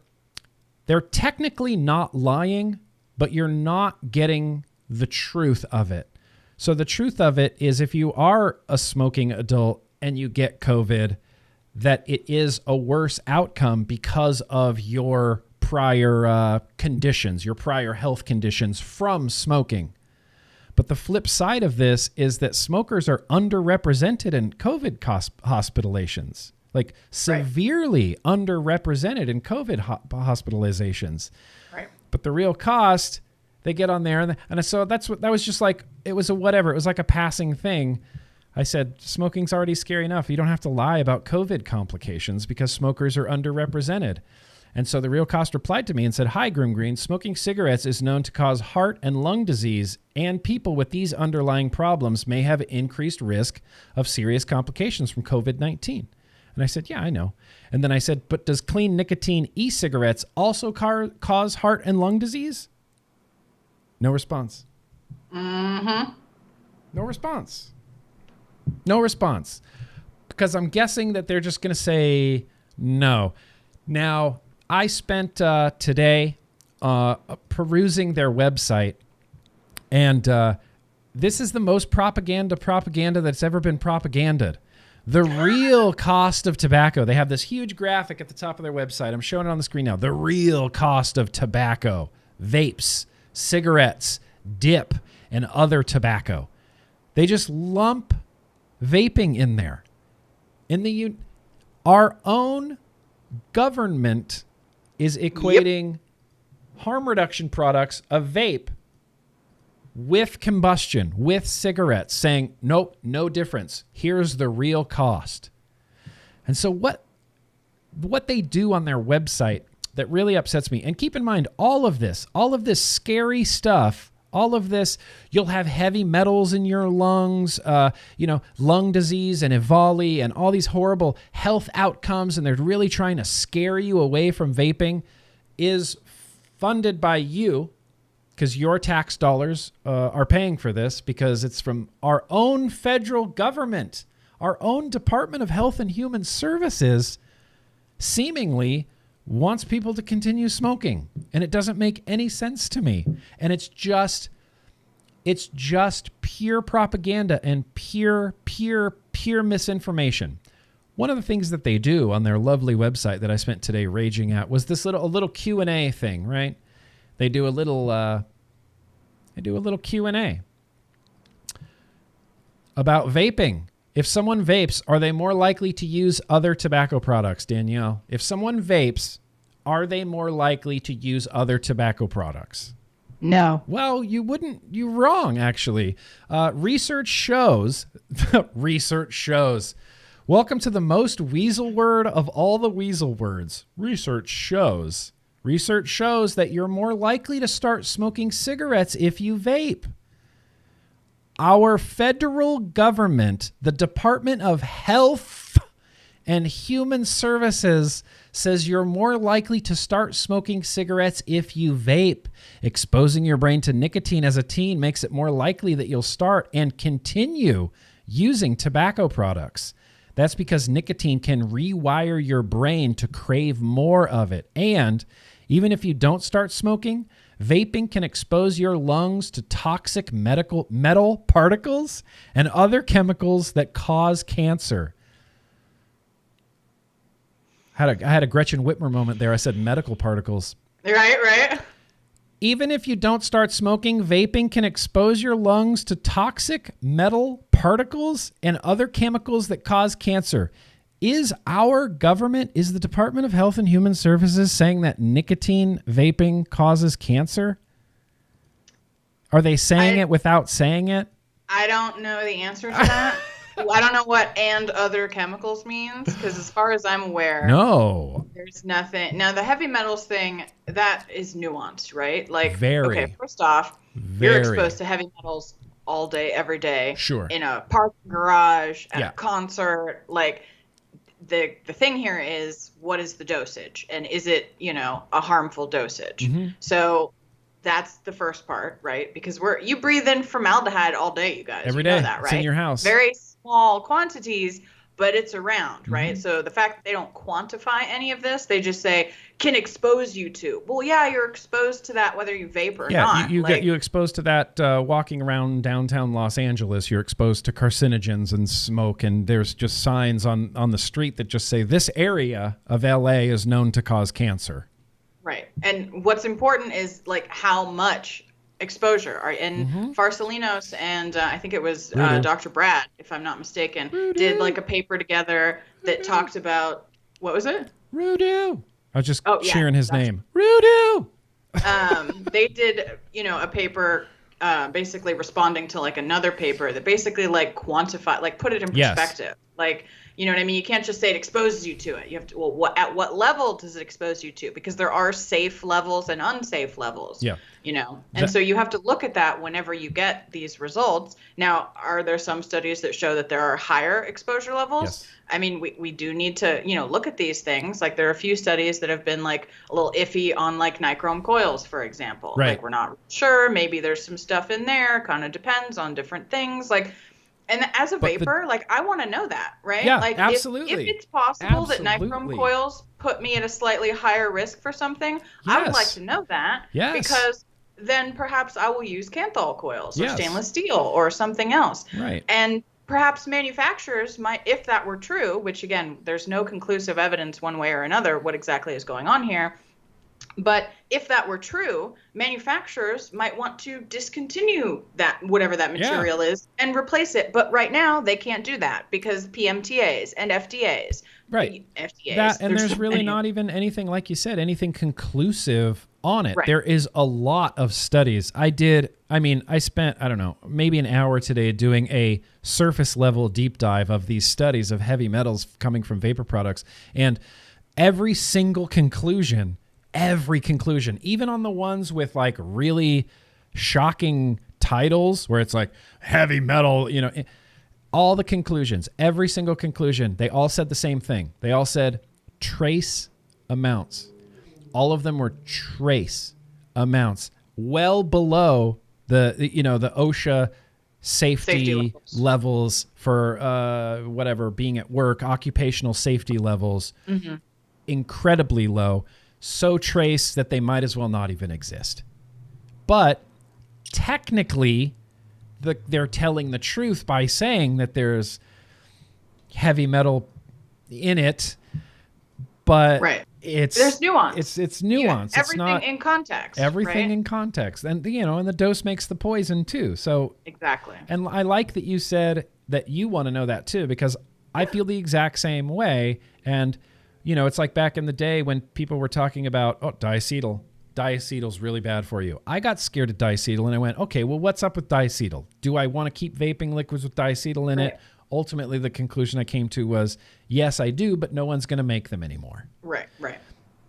they're technically not lying, but you're not getting the truth of it. So the truth of it is, if you are a smoking adult and you get COVID, that it is a worse outcome because of your prior conditions, your prior health conditions from smoking. But the flip side of this is that smokers are underrepresented in COVID hospitalizations, like severely underrepresented in COVID hospitalizations. Right. But the real cost, they get on there, and so that was just like, it was a whatever. It was like a passing thing. I said, smoking's already scary enough. You don't have to lie about COVID complications because smokers are underrepresented. And so the real cost replied to me and said, hi, GrimmGreen. Smoking cigarettes is known to cause heart and lung disease, and people with these underlying problems may have increased risk of serious complications from COVID-19. And I said, yeah, I know. And then I said, but does clean nicotine e-cigarettes also cause heart and lung disease? No response. Mm-hmm. No response. No response. because I'm guessing that they're just going to say no. Now, I spent today perusing their website, and this is the most propaganda that's ever been propaganded. The real cost of tobacco. They have this huge graphic at the top of their website. I'm showing it on the screen now. The real cost of tobacco, vapes, cigarettes, dip, and other tobacco. They just lump vaping in there. Our own government is equating harm reduction products of vape with combustion, with cigarettes, saying, nope, no difference. Here's the real cost. And so what they do on their website that really upsets me, and keep in mind, all of this scary stuff, all of this, you'll have heavy metals in your lungs, lung disease and EVALI and all these horrible health outcomes, and they're really trying to scare you away from vaping, is funded by you, because your tax dollars are paying for this, because it's from our own federal government, our own Department of Health and Human Services seemingly wants people to continue smoking. And it doesn't make any sense to me. And it's just pure propaganda and pure misinformation. One of the things that they do on their lovely website that I spent today raging at was this little Q&A thing, right? They do a little Q&A about vaping. If someone vapes, are they more likely to use other tobacco products, Danielle? If someone vapes, are they more likely to use other tobacco products? No. Well, you're wrong, actually. Research shows, welcome to the most weasel word of all the weasel words. Research shows that you're more likely to start smoking cigarettes if you vape. Our federal government, the Department of Health and Human Services, says you're more likely to start smoking cigarettes if you vape. Exposing your brain to nicotine as a teen makes it more likely that you'll start and continue using tobacco products. That's because nicotine can rewire your brain to crave more of it. And even if you don't start smoking, vaping can expose your lungs to toxic metal particles and other chemicals that cause cancer. I had a Gretchen Whitmer moment there. I said medical particles. Right. Even if you don't start smoking, vaping can expose your lungs to toxic metal particles and other chemicals that cause cancer. Is our government, is the Department of Health and Human Services saying that nicotine vaping causes cancer? Are they saying it without saying it? I don't know the answer to that. I don't know what "and other chemicals" means, because as far as I'm aware, no, there's nothing. Now, the heavy metals thing, that is nuanced, right? Like, very. Okay, first off, you're exposed to heavy metals all day, every day. Sure. In a parking garage, at a concert. Like, the thing here is, what is the dosage? And is it, a harmful dosage? Mm-hmm. So that's the first part, right? Because you breathe in formaldehyde all day, you guys. Every day. Know that, right? It's in your house. Very small quantities, but it's around, right? Mm-hmm. So the fact that they don't quantify any of this, they just say, can expose you to. Well, yeah, you're exposed to that whether you vape or not. You get exposed to that walking around downtown Los Angeles. You're exposed to carcinogens and smoke, and there's just signs on the street that just say, this area of LA is known to cause cancer. Right. And what's important is, like, how much exposure. And Farsalinos and I think it was Dr. Brad, if I'm not mistaken, did like a paper together that talked about, what was it? Rudu. I was just cheering his name. Rudu. They did, a paper basically responding to like another paper that basically like quantify, like put it in perspective. Yes. Like, you know what I mean? You can't just say it exposes you to it. You have to, at what level does it expose you to? Because there are safe levels and unsafe levels. Yeah. So you have to look at that whenever you get these results. Now, are there some studies that show that there are higher exposure levels? Yes. I mean, we do need to, look at these things. Like, there are a few studies that have been like a little iffy on like nichrome coils, for example. Right. Like, we're not sure. Maybe there's some stuff in there. Kind of depends on different things. Like, And as a vapor, like, I want to know that, right? Yeah, like, absolutely. If it's possible that nichrome coils put me at a slightly higher risk for something, I would like to know that. Yes. Because then perhaps I will use Kanthal coils or Yes. stainless steel or something else. Right. And perhaps manufacturers might, if that were true, which again, there's no conclusive evidence one way or another what exactly is going on here. But if that were true, manufacturers might want to discontinue that, whatever that material is, and replace it. But right now, they can't do that because PMTAs and FDAs. Right. FDAs. And there's really not even anything, like you said, anything conclusive on it. Right. There is a lot of studies. I spent, I don't know, maybe an hour today doing a surface level deep dive of these studies of heavy metals coming from vapor products. And every single conclusion, even on the ones with like really shocking titles where it's like heavy metal, all the conclusions, every single conclusion, they all said the same thing. They all said trace amounts. All of them were trace amounts, well below the OSHA safety levels for whatever, being at work, occupational safety levels, incredibly low. So trace that they might as well not even exist. But technically, they're telling the truth by saying that there's heavy metal in it, but there's nuance. It's nuance. Everything in context. Everything in context, and and the dose makes the poison too. So exactly. And I like that you said that you want to know that too, because I feel the exact same way. And it's like back in the day when people were talking about, diacetyl. Diacetyl's really bad for you. I got scared of diacetyl and I went, okay, well, what's up with diacetyl? Do I want to keep vaping liquids with diacetyl in it? Ultimately, the conclusion I came to was, yes, I do, but no one's going to make them anymore. Right.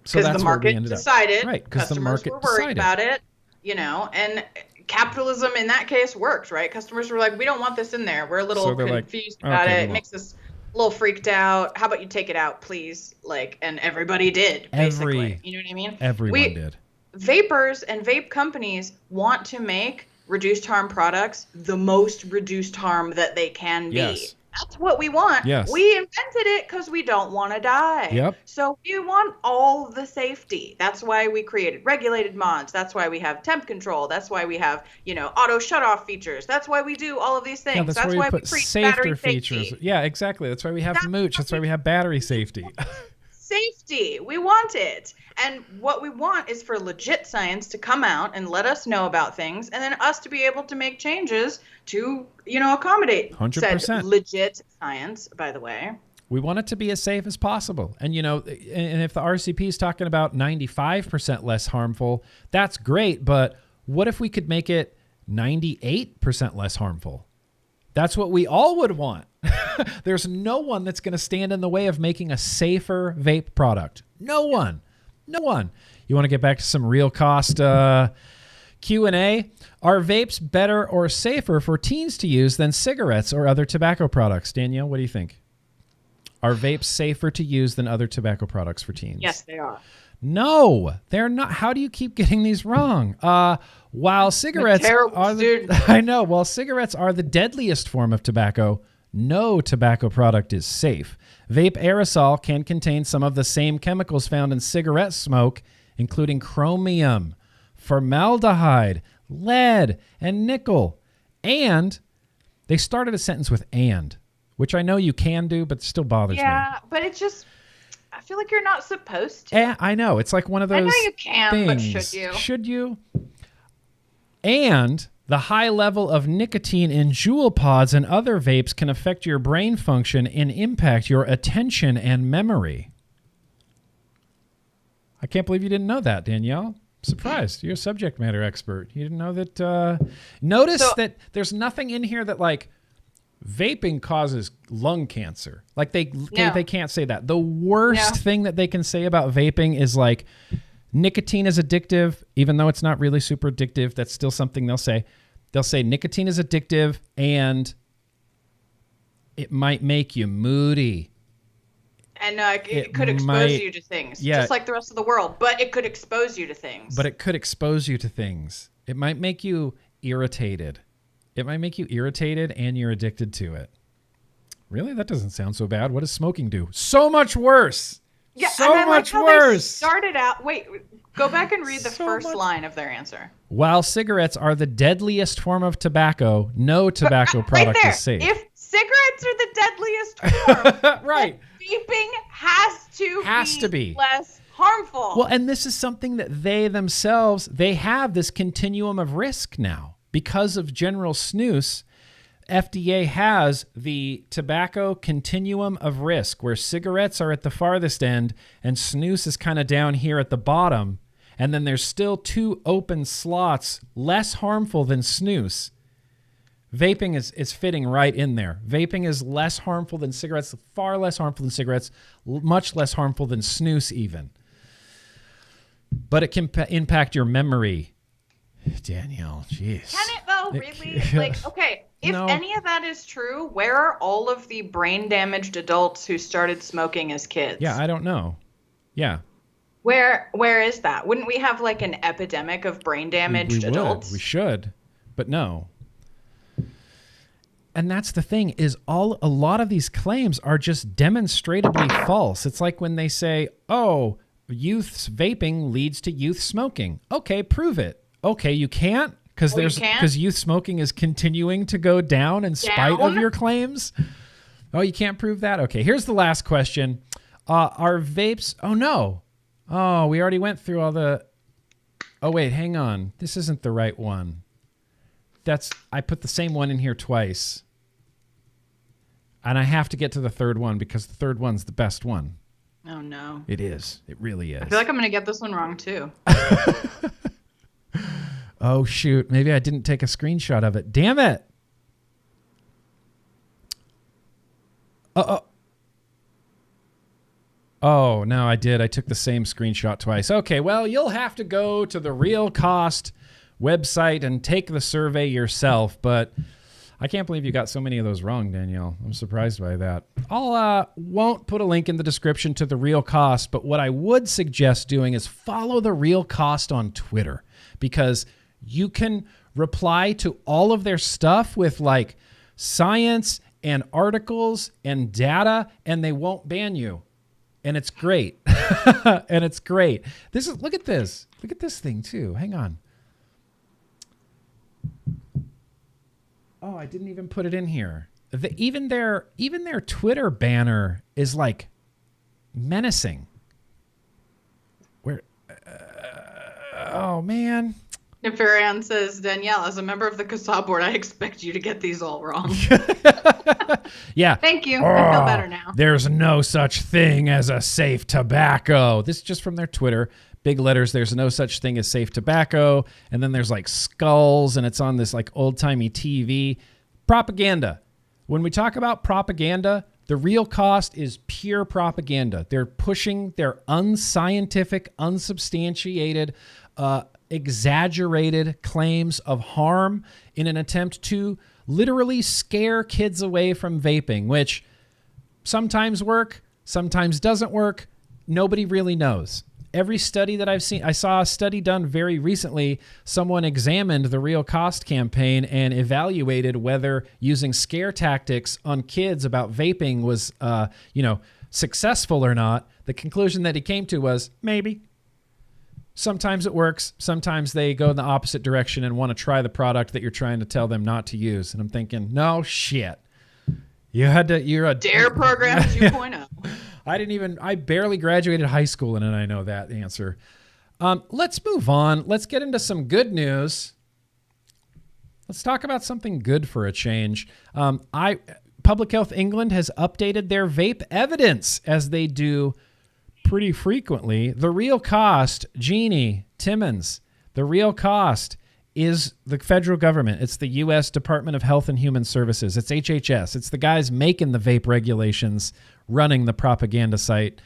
So because the market decided. Right, because the market were worried about it, and capitalism in that case worked, right? Customers were like, we don't want this in there. We're a little confused about it. It makes us a little freaked out. How about you take it out, please? And everybody did, basically. You know what I mean? Everyone did. Vapors and vape companies want to make reduced harm products the most reduced harm that they can be. Yes. That's what we want. Yes. We invented it because we don't want to die. Yep. So we want all the safety. That's why we created regulated mods. That's why we have temp control. That's why we have, auto shutoff features. That's why we do all of these things. Yeah, that's why we put safer features. Safety. Yeah, exactly. That's why we have mooch. That's why we have battery safety. Safety. We want it. And what we want is for legit science to come out and let us know about things, and then us to be able to make changes to, accommodate 100%. said legit science, by the way. We want it to be as safe as possible. And, and if the RCP is talking about 95% less harmful, that's great. But what if we could make it 98% less harmful? That's what we all would want. There's no one that's going to stand in the way of making a safer vape product. No one. You want to get back to some real cost Q&A? Are vapes better or safer for teens to use than cigarettes or other tobacco products? Danielle, what do you think? Are vapes safer to use than other tobacco products for teens? Yes, they are. No, they're not. How do you keep getting these wrong? While cigarettes while cigarettes are the deadliest form of tobacco, no tobacco product is safe. Vape aerosol can contain some of the same chemicals found in cigarette smoke, including chromium, formaldehyde, lead, and nickel. And they started a sentence with "and," which I know you can do, but it still bothers me. Yeah, but it's just, I feel like you're not supposed to. I know. It's like one of those I know you can, things. but should you? Should you? And the high level of nicotine in Juul pods and other vapes can affect your brain function and impact your attention and memory. I can't believe you didn't know that, Danielle. Surprised. You're a subject matter expert. You didn't know that. Notice that there's nothing in here that vaping causes lung cancer. They can't say that. The worst thing that they can say about vaping is nicotine is addictive, even though it's not really super addictive. That's still something they'll say. They'll say nicotine is addictive and it might make you moody. And it could expose you to things, just like the rest of the world. But it could expose you to things. It might make you irritated. It might make you irritated and you're addicted to it. Really? That doesn't sound so bad. What does smoking do? So much worse. Yeah, so and I much like how worse. They started out. Wait, go back and read the first line of their answer. While cigarettes are the deadliest form of tobacco, no tobacco product is safe. If cigarettes are the deadliest form, right, vaping has to be less harmful. Well, and this is something that they themselves, they have this continuum of risk now because of general snus. FDA has the tobacco continuum of risk where cigarettes are at the farthest end and snus is kind of down here at the bottom. And then there's still 2 open slots less harmful than snus. Vaping is fitting right in there. Vaping is less harmful than cigarettes, far less harmful than cigarettes, much less harmful than snus even. But it can impact your memory. Danielle, jeez. Can it though, really? Like, okay, if any of that is true, where are all of the brain damaged adults who started smoking as kids? Yeah, I don't know. Yeah. Where is that? Wouldn't we have like an epidemic of brain damaged adults? We should, but no. And that's the thing is a lot of these claims are just demonstrably false. It's like when they say, "Oh, youth's vaping leads to youth smoking." Okay, prove it. Okay, you can't because youth smoking is continuing to go down in spite of your claims. Oh, you can't prove that? Okay, here's the last question. Are vapes... Oh, no. Oh, we already went through all the... Oh, wait, hang on. This isn't the right one. I put the same one in here twice. And I have to get to the third one because the third one's the best one. Oh, no. It is. It really is. I feel like I'm going to get this one wrong, too. Oh, shoot. Maybe I didn't take a screenshot of it. Damn it. Oh, no, I did. I took the same screenshot twice. Okay, well, you'll have to go to the Real Cost website and take the survey yourself, but I can't believe you got so many of those wrong, Danielle. I'm surprised by that. I'll won't put a link in the description to the Real Cost, but what I would suggest doing is follow the Real Cost on Twitter because you can reply to all of their stuff with like science and articles and data, and they won't ban you. And it's great. And it's great. Look at this. Look at this thing too. Hang on. Oh, I didn't even put it in here. Even their Twitter banner is like menacing. Oh man. Nefarian says, Danielle, as a member of the CASA board, I expect you to get these all wrong. Yeah. Thank you. I feel better now. There's no such thing as a safe tobacco. This is just from their Twitter. Big letters, there's no such thing as safe tobacco. And then there's like skulls, and it's on this like old-timey TV. Propaganda. When we talk about propaganda, the Real Cost is pure propaganda. They're pushing their unscientific, unsubstantiated, exaggerated claims of harm in an attempt to literally scare kids away from vaping, which sometimes work, sometimes doesn't work. Nobody really knows. Every study that I've seen, I saw a study done very recently. Someone examined the Real Cost campaign and evaluated whether using scare tactics on kids about vaping was, successful or not. The conclusion that he came to was maybe. Sometimes it works. Sometimes they go in the opposite direction and want to try the product that you're trying to tell them not to use. And I'm thinking, no shit. You're a DARE program 2.0. I barely graduated high school and I know that answer. Let's move on. Let's get into some good news. Let's talk about something good for a change. Public Health England has updated their vape evidence as they do pretty frequently. The Real Cost, Jeannie, Timmons, the Real Cost is the federal government. It's the U.S. Department of Health and Human Services. It's HHS. It's the guys making the vape regulations, running the propaganda site,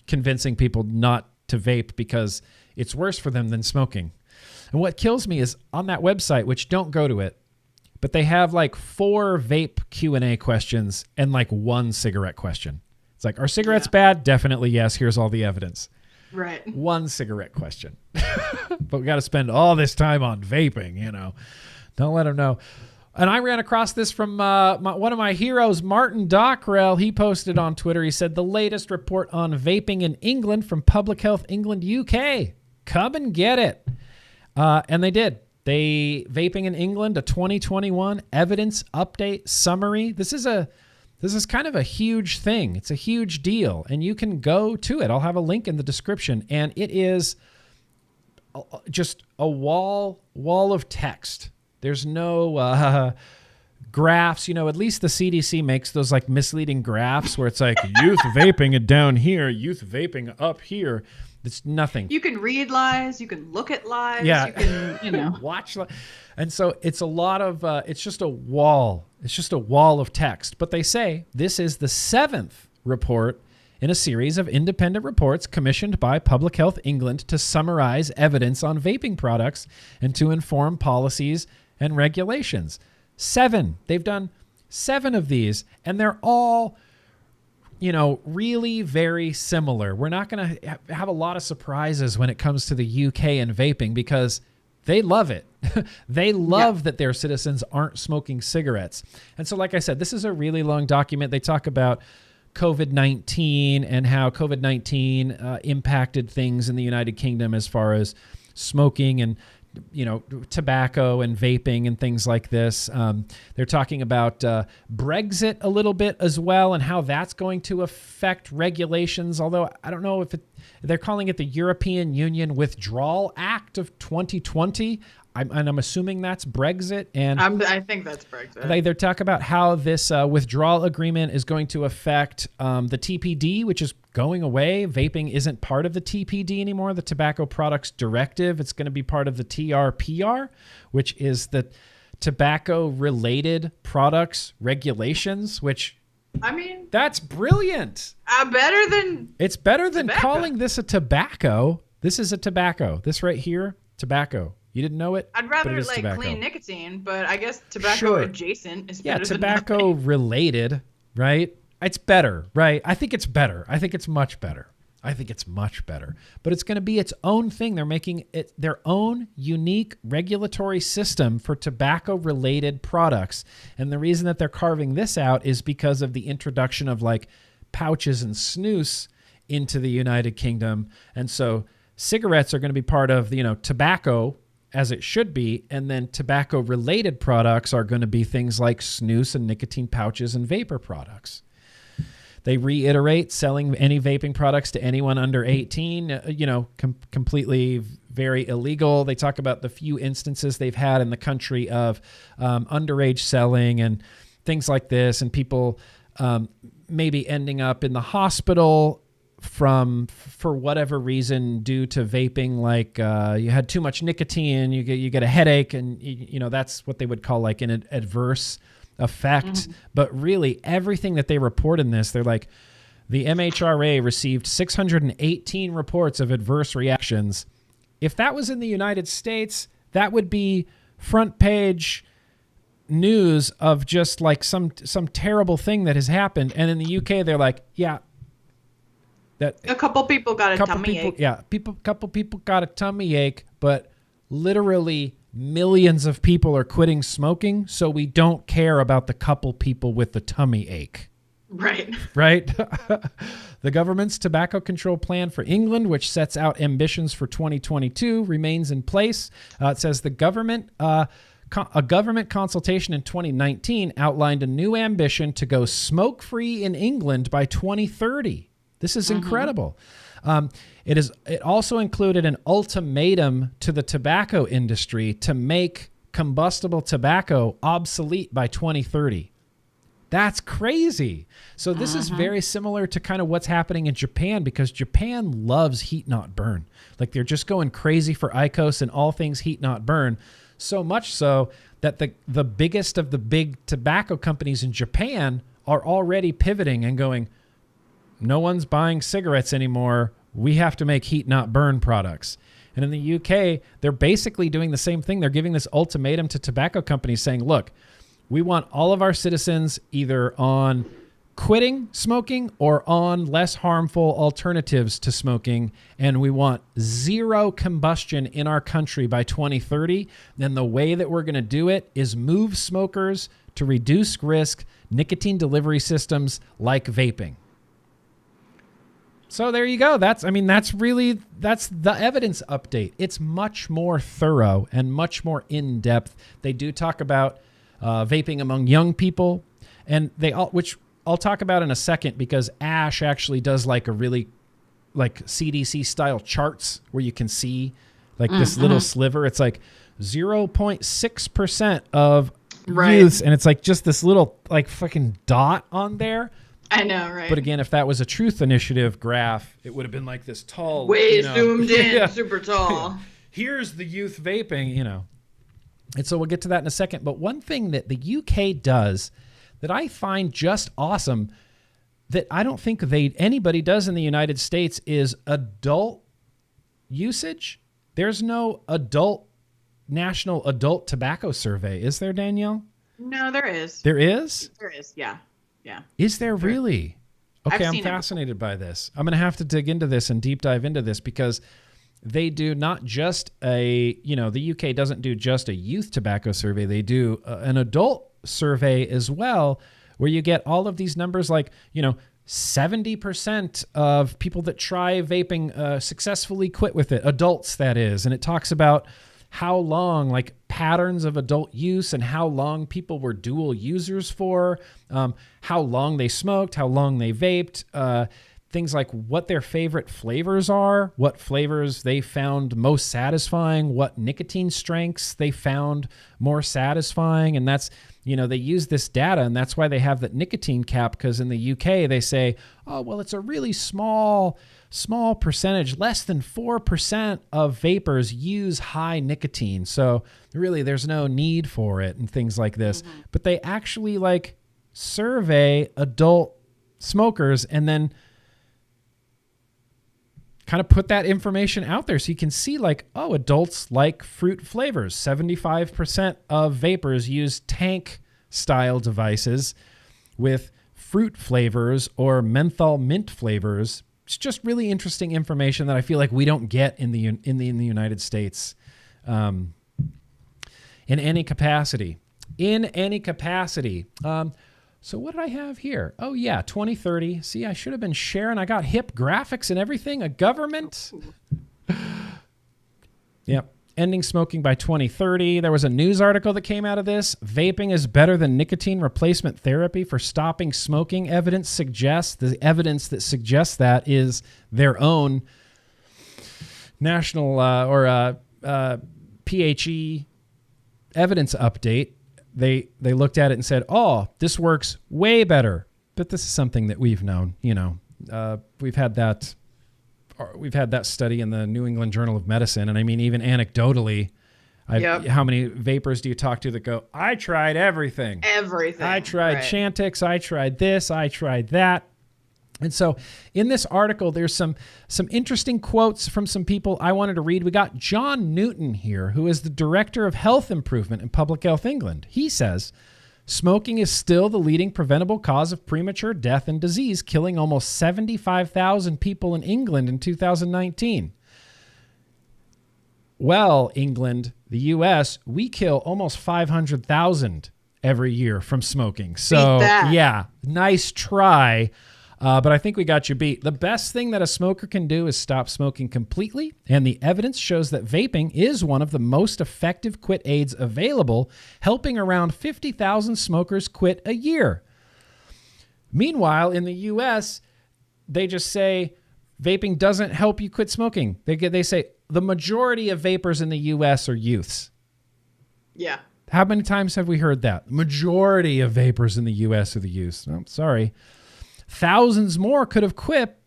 convincing people not to vape because it's worse for them than smoking. And what kills me is on that website, which don't go to it, but they have like 4 vape Q&A questions and like 1 cigarette question. It's like, are cigarettes bad? Definitely yes. Here's all the evidence. Right. 1 cigarette question. But we got to spend all this time on vaping, Don't let them know. And I ran across this from one of my heroes, Martin Dockrell. He posted on Twitter. He said, the latest report on vaping in England from Public Health England UK. Come and get it. And they did. Vaping in England, a 2021 evidence update summary. This is kind of a huge thing. It's a huge deal. And you can go to it. I'll have a link in the description. And it is just a wall of text. There's no graphs. At least the CDC makes those like misleading graphs where it's like youth vaping down here, youth vaping up here. It's nothing. You can read lies. You can look at lies. Yeah. You can, watch. And so it's a lot of, it's just a wall. It's just a wall of text. But they say this is the 7th report in a series of independent reports commissioned by Public Health England to summarize evidence on vaping products and to inform policies and regulations. 7. They've done 7 of these, and they're all, really very similar. We're not going to have a lot of surprises when it comes to the UK and vaping because they love it. They love that their citizens aren't smoking cigarettes. And so, like I said, this is a really long document. They talk about COVID-19 and how COVID-19 impacted things in the United Kingdom as far as smoking and tobacco and vaping and things like this. They're talking about Brexit a little bit as well and how that's going to affect regulations, although I don't know if they're calling it the European Union Withdrawal Act of 2020. I'm assuming that's Brexit. And I think that's Brexit. They talk about how this withdrawal agreement is going to affect the TPD, which is going away. Vaping isn't part of the TPD anymore, the Tobacco Products Directive. It's going to be part of the TRPR, which is the Tobacco-Related Products Regulations, which... that's brilliant. It's better than tobacco. Calling this a tobacco. This is a tobacco. This right here, tobacco. You didn't know it? I'd rather tobacco. clean nicotine, but I guess tobacco adjacent is better than tobacco nothing. related, right? It's better, right? I think it's better. I think it's much better. But it's going to be its own thing. They're making it their own unique regulatory system for tobacco-related products. And the reason that they're carving this out is because of the introduction of like pouches and snus into the United Kingdom. And so cigarettes are going to be part of, tobacco as it should be. And then tobacco-related products are going to be things like snus and nicotine pouches and vapor products. They reiterate selling any vaping products to anyone under 18, completely very illegal. They talk about the few instances they've had in the country of underage selling and things like this, and people maybe ending up in the hospital for whatever reason due to vaping, like you had too much nicotine, you get a headache, and that's what they would call like an adverse effect. Mm-hmm. But really everything that they report in this, they're like, the MHRA received 618 reports of adverse reactions. If that was in the United States, that would be front page news of just like some terrible thing that has happened. And in the UK, they're like, that a couple people got a tummy ache. Yeah, couple people got a tummy ache, but literally millions of people are quitting smoking, so we don't care about the couple people with the tummy ache. Right. The government's tobacco control plan for England, which sets out ambitions for 2022, remains in place. It says a government consultation in 2019 outlined a new ambition to go smoke-free in England by 2030. This is incredible. It also included an ultimatum to the tobacco industry to make combustible tobacco obsolete by 2030. That's crazy. So this is very similar to kind of what's happening in Japan, because Japan loves heat not burn. Like they're just going crazy for IQOS and all things heat not burn. So much so that the biggest of the big tobacco companies in Japan are already pivoting and going, no one's buying cigarettes anymore. We have to make heat not burn products. And in the UK, they're basically doing the same thing. They're giving this ultimatum to tobacco companies saying, look, we want all of our citizens either on quitting smoking or on less harmful alternatives to smoking, and we want zero combustion in our country by 2030, then the way that we're going to do it is move smokers to reduce risk nicotine delivery systems like vaping. So there you go. That's the evidence update. It's much more thorough and much more in-depth. They do talk about vaping among young people, and which I'll talk about in a second, because Ash actually does like a really like CDC style charts where you can see like this little sliver. It's like 0.6% of youths, and it's like just this little like fucking dot on there. I know, right? But again, if that was a Truth Initiative graph, it would have been like this tall, way zoomed in, super tall. Here's the youth vaping, And so we'll get to that in a second. But one thing that the UK does that I find just awesome, that I don't think anybody does in the United States, is adult usage. There's no national adult tobacco survey. Is there, Danielle? No, there is. There is? There is, yeah. Yeah. Is there really? Okay, I'm fascinated by this. I'm going to have to dig into this and deep dive into this, because they do not just the UK doesn't do just a youth tobacco survey. They do an adult survey as well, where you get all of these numbers like, 70% of people that try vaping successfully quit with it, adults that is. And it talks about how long, like patterns of adult use and how long people were dual users for, how long they smoked, how long they vaped, things like what their favorite flavors are, what flavors they found most satisfying, what nicotine strengths they found more satisfying. And that's, they use this data, and that's why they have that nicotine cap, because in the UK they say, oh, well, it's a really small percentage, less than 4% of vapors use high nicotine. So really there's no need for it and things like this. Mm-hmm. But they actually like survey adult smokers and then kind of put that information out there so you can see like, oh, adults like fruit flavors. 75% of vapors use tank style devices with fruit flavors or menthol mint flavors. It's just really interesting information that I feel like we don't get in the United States in any capacity. So what did I have here? Oh, yeah, 2030. See, I should have been sharing. I got hip graphics and everything. A government. Yep. Ending smoking by 2030. There was a news article that came out of this. Vaping is better than nicotine replacement therapy for stopping smoking. The evidence that suggests that is their own national PHE evidence update. They looked at it and said, oh, this works way better. But this is something that we've known, we've had that study in the New England Journal of Medicine. And I mean, even anecdotally, how many vapors do you talk to that go, I tried everything. I tried Chantix. I tried this. I tried that. And so in this article, there's some interesting quotes from some people I wanted to read. We got John Newton here, who is the Director of Health Improvement in Public Health England. He says, smoking is still the leading preventable cause of premature death and disease, killing almost 75,000 people in England in 2019. Well, England, the U.S., we kill almost 500,000 every year from smoking. So, yeah, nice try. But I think we got you beat. The best thing that a smoker can do is stop smoking completely, and the evidence shows that vaping is one of the most effective quit aids available, helping around 50,000 smokers quit a year. Meanwhile, in the U.S., they just say vaping doesn't help you quit smoking. They say the majority of vapors in the U.S. are youths. Yeah. How many times have we heard that? Majority of vapors in the U.S. are the youths. Oh, sorry. Thousands more could have quit.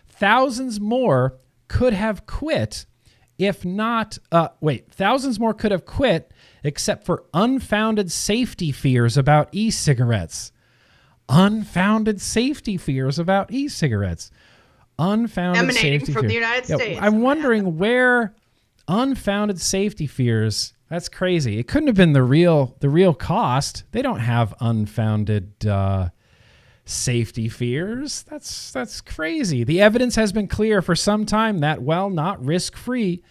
Thousands more could have quit if not, thousands more could have quit except for unfounded safety fears about e-cigarettes. Unfounded safety fears about e-cigarettes. Unfounded safety from fears. The United States. I'm wondering where unfounded safety fears, that's crazy. It couldn't have been the real cost. They don't have unfounded safety fears. That's crazy. The evidence has been clear for some time that, while not risk-free,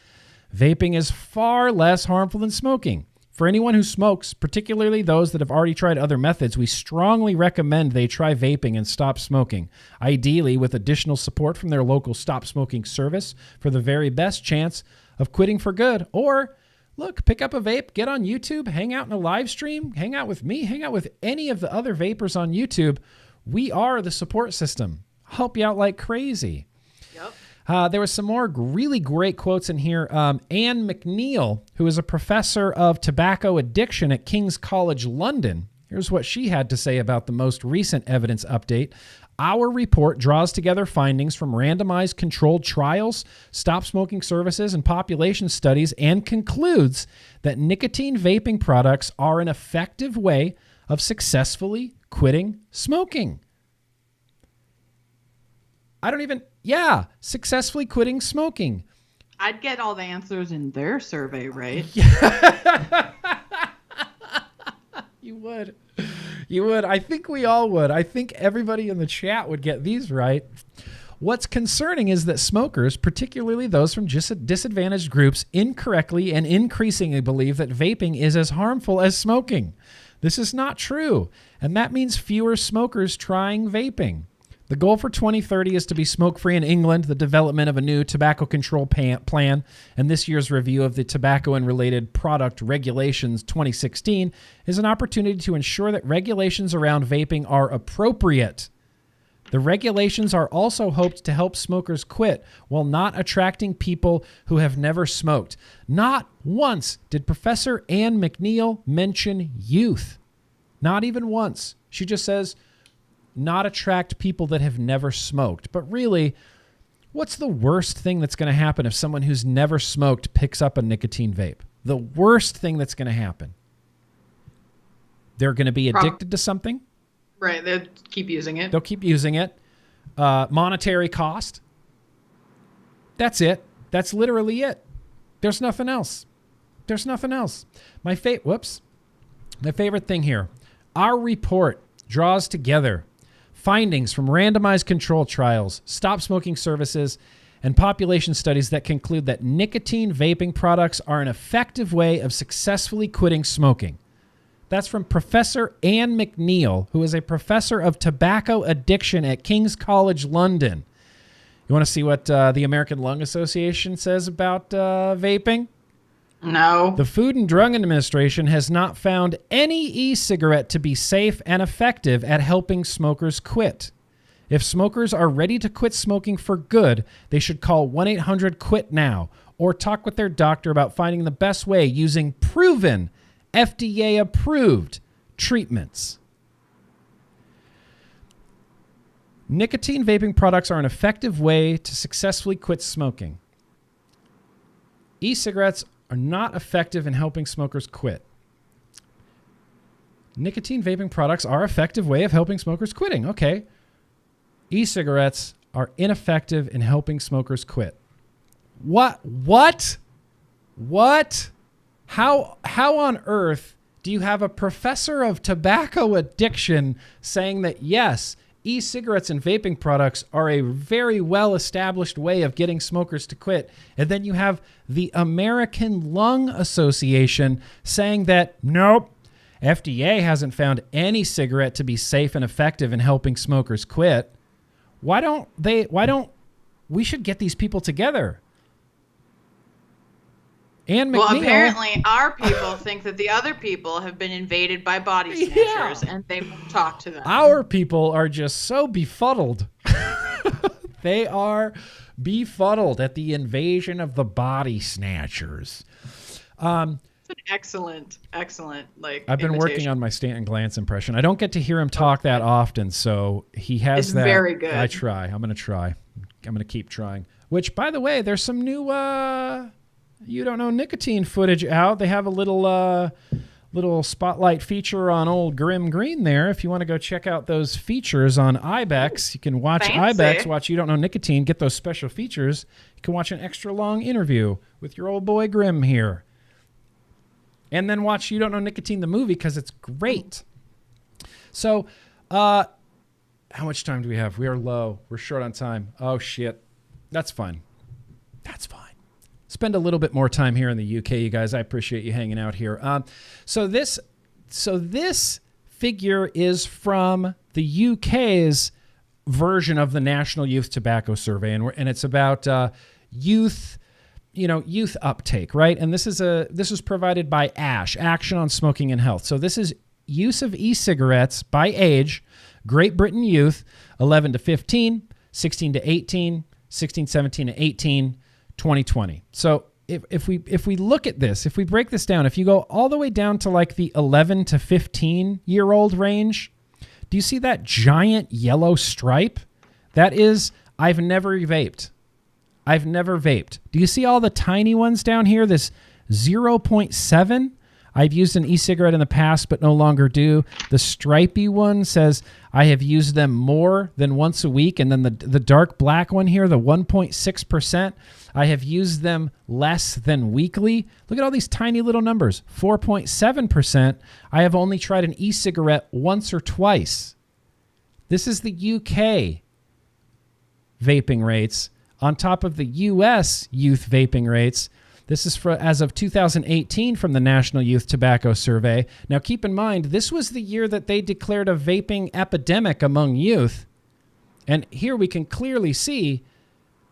vaping is far less harmful than smoking. For anyone who smokes, particularly those that have already tried other methods, we strongly recommend they try vaping and stop smoking, ideally with additional support from their local stop smoking service for the very best chance of quitting for good. Or, look, pick up a vape, get on YouTube, hang out in a live stream, hang out with me, hang out with any of the other vapors on YouTube. We are the support system. Help you out like crazy. Yep. There was some more really great quotes in here. Anne McNeil, who is a professor of tobacco addiction at King's College London. Here's what she had to say about the most recent evidence update. Our report draws together findings from randomized controlled trials, stop smoking services, and population studies, and concludes that nicotine vaping products are an effective way of successfully quitting smoking. Successfully quitting smoking. I'd get all the answers in their survey, right? You would. You would. I think we all would. I think everybody in the chat would get these right. What's concerning is that smokers, particularly those from disadvantaged groups, incorrectly and increasingly believe that vaping is as harmful as smoking. This is not true, and that means fewer smokers trying vaping. The goal for 2030 is to be smoke-free in England. The development of a new tobacco control plan and this year's review of the Tobacco and Related Product Regulations 2016 is an opportunity to ensure that regulations around vaping are appropriate. The regulations are also hoped to help smokers quit while not attracting people who have never smoked. Not once did Professor Anne McNeil mention youth. Not even once. She just says, not attract people that have never smoked. But really, what's the worst thing that's going to happen if someone who's never smoked picks up a nicotine vape? The worst thing that's going to happen. They're going to be addicted to something. Right. They'll keep using it. They'll keep using it. Monetary cost. That's it. That's literally it. There's nothing else. There's nothing else. My favorite thing here. Our report draws together findings from randomized control trials, stop smoking services, and population studies that conclude that nicotine vaping products are an effective way of successfully quitting smoking. That's from Professor Anne McNeil, who is a professor of tobacco addiction at King's College London. You want to see what the American Lung Association says about vaping? No. The Food and Drug Administration has not found any e-cigarette to be safe and effective at helping smokers quit. If smokers are ready to quit smoking for good, they should call 1-800-QUIT-NOW or talk with their doctor about finding the best way using proven, FDA-approved treatments. Nicotine vaping products are an effective way to successfully quit smoking. E-cigarettes are not effective in helping smokers quit. Nicotine vaping products are an effective way of helping smokers quitting. Okay. E-cigarettes are ineffective in helping smokers quit. What? How on earth do you have a professor of tobacco addiction saying that, yes, e-cigarettes and vaping products are a very well-established way of getting smokers to quit, and then you have the American Lung Association saying that, nope, FDA hasn't found any cigarette to be safe and effective in helping smokers quit? We should get these people together. And well, apparently our people think that the other people have been invaded by body snatchers and they won't talk to them. Our people are just so befuddled. They are befuddled at the invasion of the body snatchers. It's an excellent I've been working on my Stanton Glantz impression. I don't get to hear him talk that often, so he has it's that. It's very good. I try. I'm going to try. I'm going to keep trying. Which, by the way, there's some new You Don't Know Nicotine footage out. They have a little spotlight feature on old GrimmGreen there. If you want to go check out those features on IBEX, you can watch IBEX, watch You Don't Know Nicotine, get those special features. You can watch an extra long interview with your old boy Grimm here. And then watch You Don't Know Nicotine, the movie, because it's great. So How much time do we have? We are low. We're short on time. Oh, shit. That's fine. That's fine. Spend a little bit more time here in the UK, you guys. I appreciate you hanging out here. So this figure is from the UK's version of the National Youth Tobacco Survey, and it's about youth uptake, right? And this was provided by ASH, Action on Smoking and Health. So this is use of e-cigarettes by age: Great Britain youth, 11 to 15, 16 to 18, 16, 17 to 18, 2020. So if we look at this, if we break this down, if you go all the way down to like the 11 to 15 year old range, do you see that giant yellow stripe? That is, I've never vaped. I've never vaped. Do you see all the tiny ones down here? This 0.7? I've used an e-cigarette in the past, but no longer do. The stripy one says I have used them more than once a week. And then the dark black one here, the 1.6%, I have used them less than weekly. Look at all these tiny little numbers. 4.7%, I have only tried an e-cigarette once or twice. This is the UK vaping rates on top of the US youth vaping rates. This is as of 2018 from the National Youth Tobacco Survey. Now, keep in mind, this was the year that they declared a vaping epidemic among youth. And here we can clearly see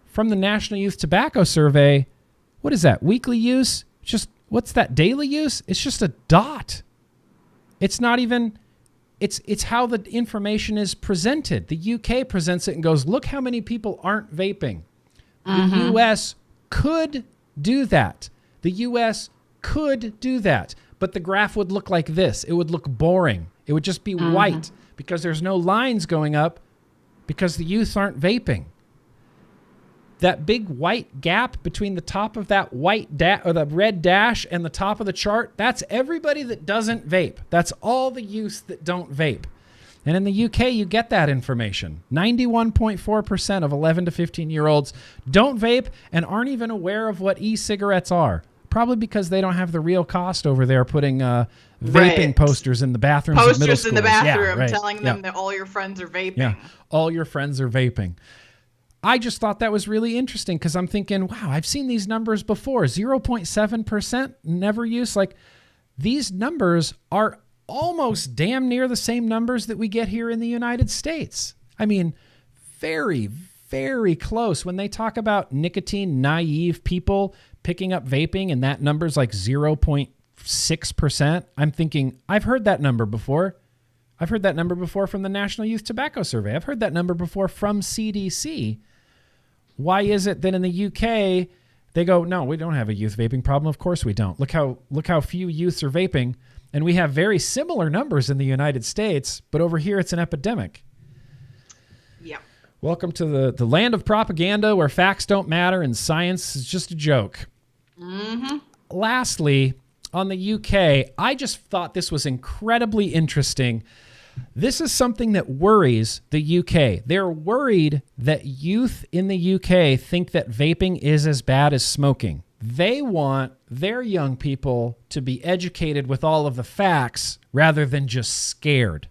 from the National Youth Tobacco Survey, what is that, weekly use? Just, what's that, daily use? It's just a dot. It's not even, it's how the information is presented. The UK presents it and goes, look how many people aren't vaping. The US could do that. The US could do that. But the graph would look like this. It would look boring. It would just be white because there's no lines going up because the youth aren't vaping. That big white gap between the top of that white or the red dash and the top of the chart, that's everybody that doesn't vape. That's all the youth that don't vape. And in the UK, you get that information. 91.4% of 11 to 15-year-olds don't vape and aren't even aware of what e-cigarettes are. Probably because they don't have the real cost over there putting vaping posters in the bathrooms of middle schools. Posters in the bathroom telling them that all your friends are vaping. Yeah, all your friends are vaping. I just thought that was really interesting because I'm thinking, wow, I've seen these numbers before. 0.7% never use. Like, these numbers are almost damn near the same numbers that we get here in the United States. I mean, very, very close. When they talk about nicotine naive people picking up vaping and that number's like 0.6%, I'm thinking, I've heard that number before. I've heard that number before from the National Youth Tobacco Survey. I've heard that number before from CDC. Why is it that in the UK they go, no, we don't have a youth vaping problem? Of course we don't. Look how few youths are vaping. And we have very similar numbers in the United States, but over here it's an epidemic. Yeah. Welcome to the land of propaganda where facts don't matter and science is just a joke. Lastly, on the UK, I just thought this was incredibly interesting. This is something that worries the UK. They're worried that youth in the UK think that vaping is as bad as smoking. They want their young people to be educated with all of the facts rather than just scared.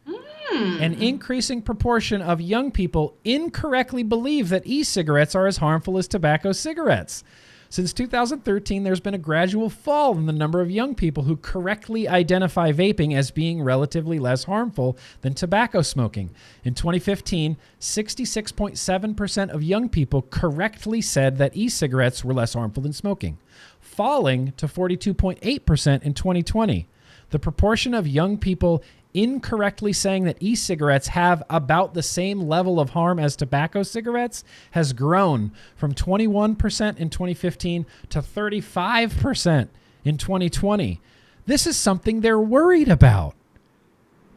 An increasing proportion of young people incorrectly believe that e-cigarettes are as harmful as tobacco cigarettes. Since 2013, there's been a gradual fall in the number of young people who correctly identify vaping as being relatively less harmful than tobacco smoking. In 2015, 66.7% of young people correctly said that e-cigarettes were less harmful than smoking, falling to 42.8% in 2020. The proportion of young people incorrectly saying that e-cigarettes have about the same level of harm as tobacco cigarettes has grown from 21% in 2015 to 35% in 2020. This is something they're worried about.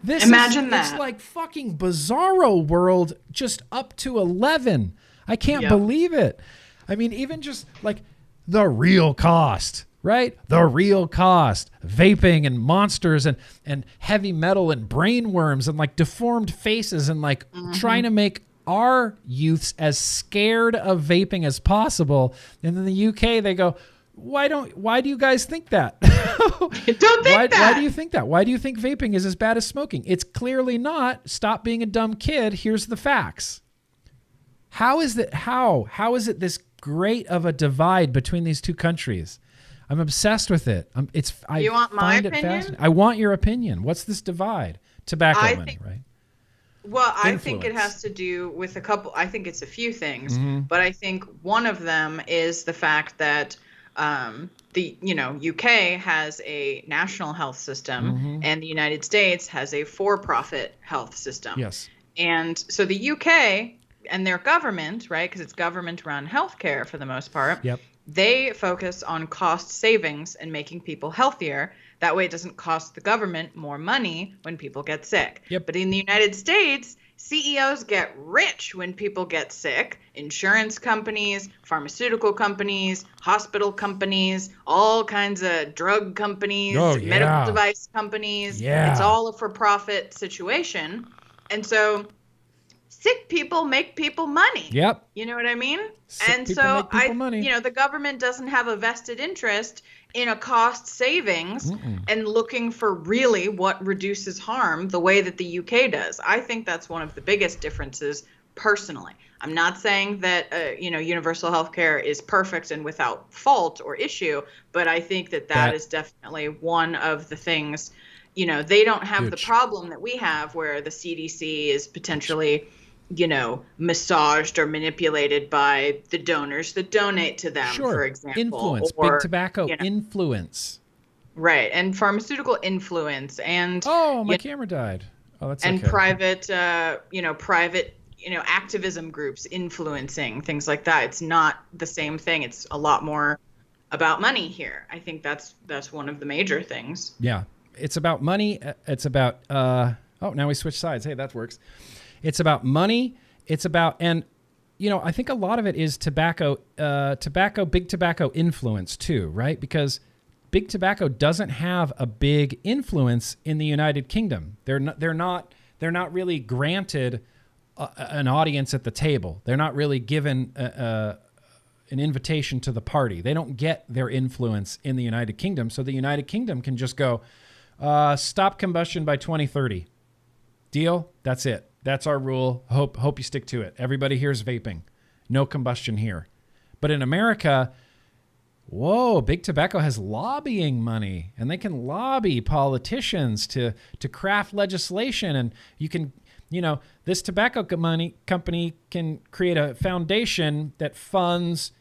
Imagine that. It's like fucking Bizarro World just up to 11. I can't believe it. I mean, even just like the real cost. Right? The real cost. Vaping and monsters and heavy metal and brainworms and like deformed faces and like trying to make our youths as scared of vaping as possible. And in the UK, they go, Why do you guys think that? Don't think that. Why do you think that? Why do you think vaping is as bad as smoking? It's clearly not. Stop being a dumb kid. Here's the facts. How is it this great of a divide between these two countries? I'm obsessed with it. You want my opinion? I want your opinion. What's this divide? Tobacco money, right? Well, I think it has to do with I think it's a few things, but I think one of them is the fact that the UK has a national health system and the United States has a for-profit health system. Yes. And so the UK and their government, right, because it's government-run healthcare for the most part, they focus on cost savings and making people healthier. That way it doesn't cost the government more money when people get sick. Yep. But in the United States, CEOs get rich when people get sick. Insurance companies, pharmaceutical companies, hospital companies, all kinds of drug companies, medical device companies. Yeah. It's all a for-profit situation. And so sick people make people money. Yep. You know what I mean? Sick people make people money. The government doesn't have a vested interest in a cost savings and looking for really what reduces harm the way that the UK does. I think that's one of the biggest differences personally. I'm not saying that universal health care is perfect and without fault or issue, but I think that is definitely one of the things. They don't have the problem that we have where the CDC is potentially massaged or manipulated by the donors that donate to them, for example. Influence, or, big tobacco influence. Right, and pharmaceutical influence, and my camera died. Oh, that's and okay. private activism groups influencing things like that. It's not the same thing. It's a lot more about money here. I think that's one of the major things. Yeah, it's about money. It's about now we switch sides. Hey, that works. It's about money. It's about, and I think a lot of it is big tobacco influence too, right? Because big tobacco doesn't have a big influence in the United Kingdom. They're not really granted an audience at the table. They're not really given an invitation to the party. They don't get their influence in the United Kingdom. So the United Kingdom can just go, stop combustion by 2030. Deal? That's it. That's our rule. Hope you stick to it. Everybody here's vaping. No combustion here. But in America, big tobacco has lobbying money, and they can lobby politicians to craft legislation. And you can, this tobacco company can create a foundation that funds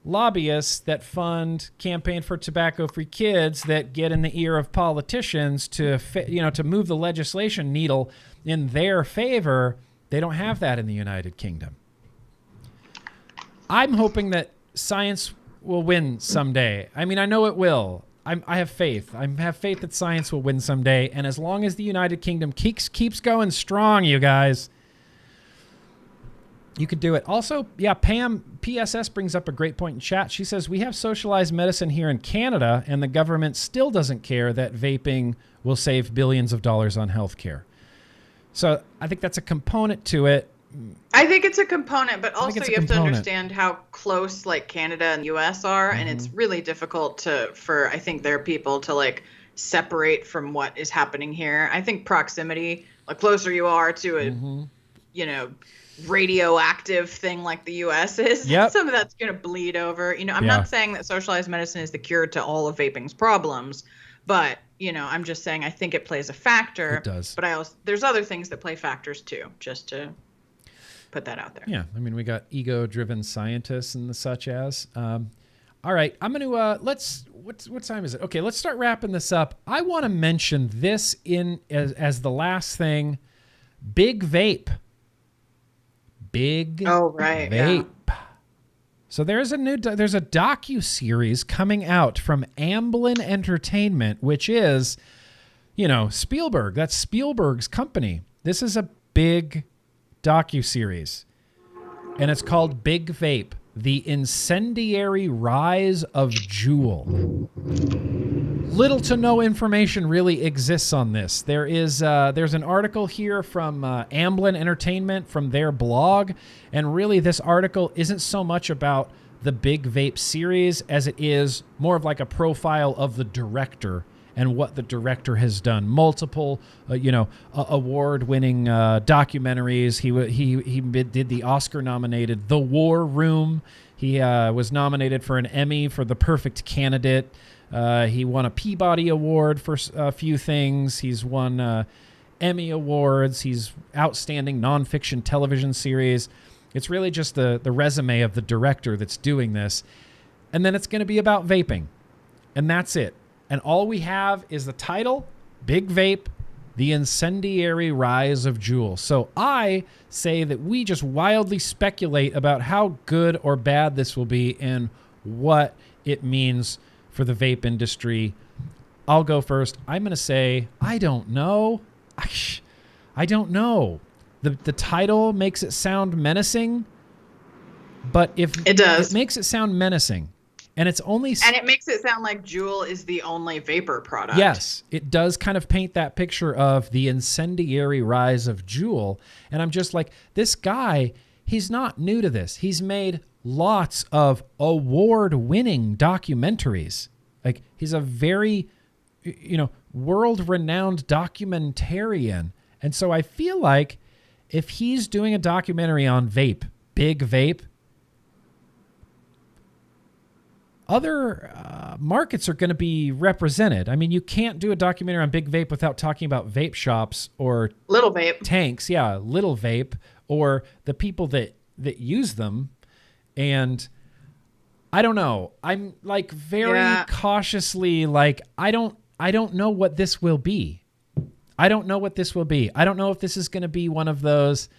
lobbyists that fund Campaign for Tobacco-Free Kids that get in the ear of politicians to move the legislation needle in their favor. They don't have that in the United Kingdom. I'm hoping that science will win someday. I mean, I know it will. I have faith. I have faith that science will win someday. And as long as the United Kingdom keeps going strong, you guys, you could do it. Also, Pam, PSS brings up a great point in chat. She says, we have socialized medicine here in Canada, and the government still doesn't care that vaping will save billions of dollars on healthcare. So I think that's a component to it. I think it's a component, but also you have to understand how close Canada and the U.S. are, and it's really difficult for I think their people to separate from what is happening here. I think proximity, the closer you are to a, radioactive thing like the U.S. is, some of that's going to bleed over. I'm not saying that socialized medicine is the cure to all of vaping's problems, but I'm just saying I think it plays a factor. It does. But there's other things that play factors too, just to put that out there. Yeah, I mean, we got ego-driven scientists and the such as. All right, I'm going to what time is it? Okay, let's start wrapping this up. I want to mention this as the last thing. Big Vape. Vape. Yeah. So there's a docuseries coming out from Amblin Entertainment, which is, Spielberg. That's Spielberg's company. This is a big docuseries, and it's called Big Vape: The Incendiary Rise of Juul. Little to no information really exists on this. There's an article here from Amblin Entertainment from their blog, and really this article isn't so much about the Big Vape series as it is more of like a profile of the director and what the director has done. Multiple, award-winning documentaries. He did the Oscar-nominated The War Room. He was nominated for an Emmy for The Perfect Candidate. He won a Peabody Award for a few things. He's won Emmy Awards. He's outstanding nonfiction television series. It's really just the resume of the director that's doing this. And then it's going to be about vaping. And that's it. And all we have is the title, Big Vape, The Incendiary Rise of Juul. So I say that we just wildly speculate about how good or bad this will be and what it means for the vape industry. I'll go first. I'm going to say, I don't know. I don't know. The title makes it sound menacing, but if it does, it makes it sound menacing. And it's only... And it makes it sound like Juul is the only vapor product. Yes, it does kind of paint that picture of the incendiary rise of Juul. And I'm just like, this guy, he's not new to this. He's made lots of award-winning documentaries. Like, he's a very, world-renowned documentarian. And so I feel like if he's doing a documentary on vape, Big Vape, other markets are going to be represented. I mean, you can't do a documentary on Big Vape without talking about vape shops or Little Vape tanks. Yeah, Little Vape, or the people that use them. And I don't know. I'm like very cautiously like, I don't know what this will be. I don't know what this will be. I don't know if this is going to be one of those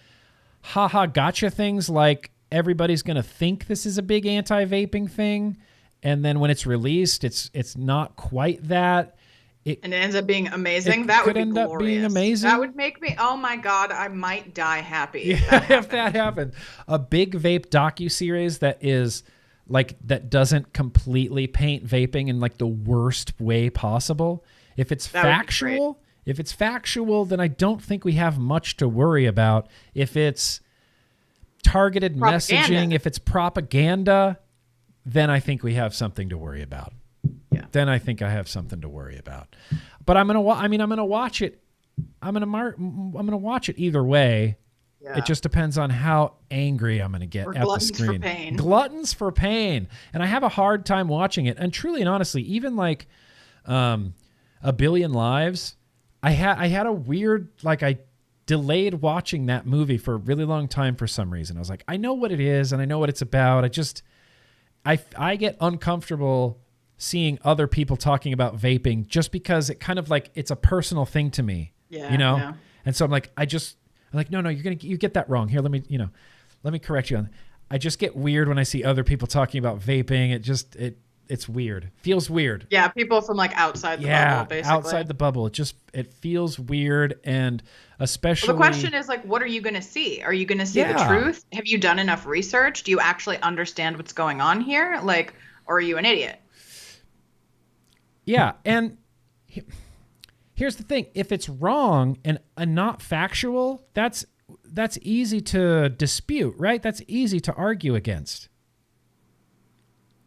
haha gotcha things, like everybody's going to think this is a big anti-vaping thing. And then when it's released, it's not quite that. And it ends up being amazing. That would be glorious. Up being amazing. That would make me, oh my God, I might die happy. If that happened. A Big Vape docuseries that is like, that doesn't completely paint vaping in like the worst way possible. If it's factual, then I don't think we have much to worry about. If it's targeted messaging, if it's propaganda, then I think we have something to worry about. Yeah. Then I think I have something to worry about. But I'm gonna watch it. I'm gonna watch it either way. Yeah. It just depends on how angry I'm gonna get at the screen. Gluttons for pain. And I have a hard time watching it. And truly and honestly, even like A Billion Lives, I had a weird, like, I delayed watching that movie for a really long time for some reason. I was like, I know what it is and I know what it's about. I get uncomfortable seeing other people talking about vaping just because it kind of like, it's a personal thing to me, Yeah. And so I'm like, no, you get that wrong. Here, let me correct you on that. I just get weird when I see other people talking about vaping. It's weird. Feels weird. Yeah. People from like outside the bubble, basically. Outside the bubble. It feels weird. And especially, well, the question is like, what are you going to see? Are you going to see the truth? Have you done enough research? Do you actually understand what's going on here? Like, or are you an idiot? Yeah. And here's the thing. If it's wrong and not factual, that's easy to dispute, right? That's easy to argue against.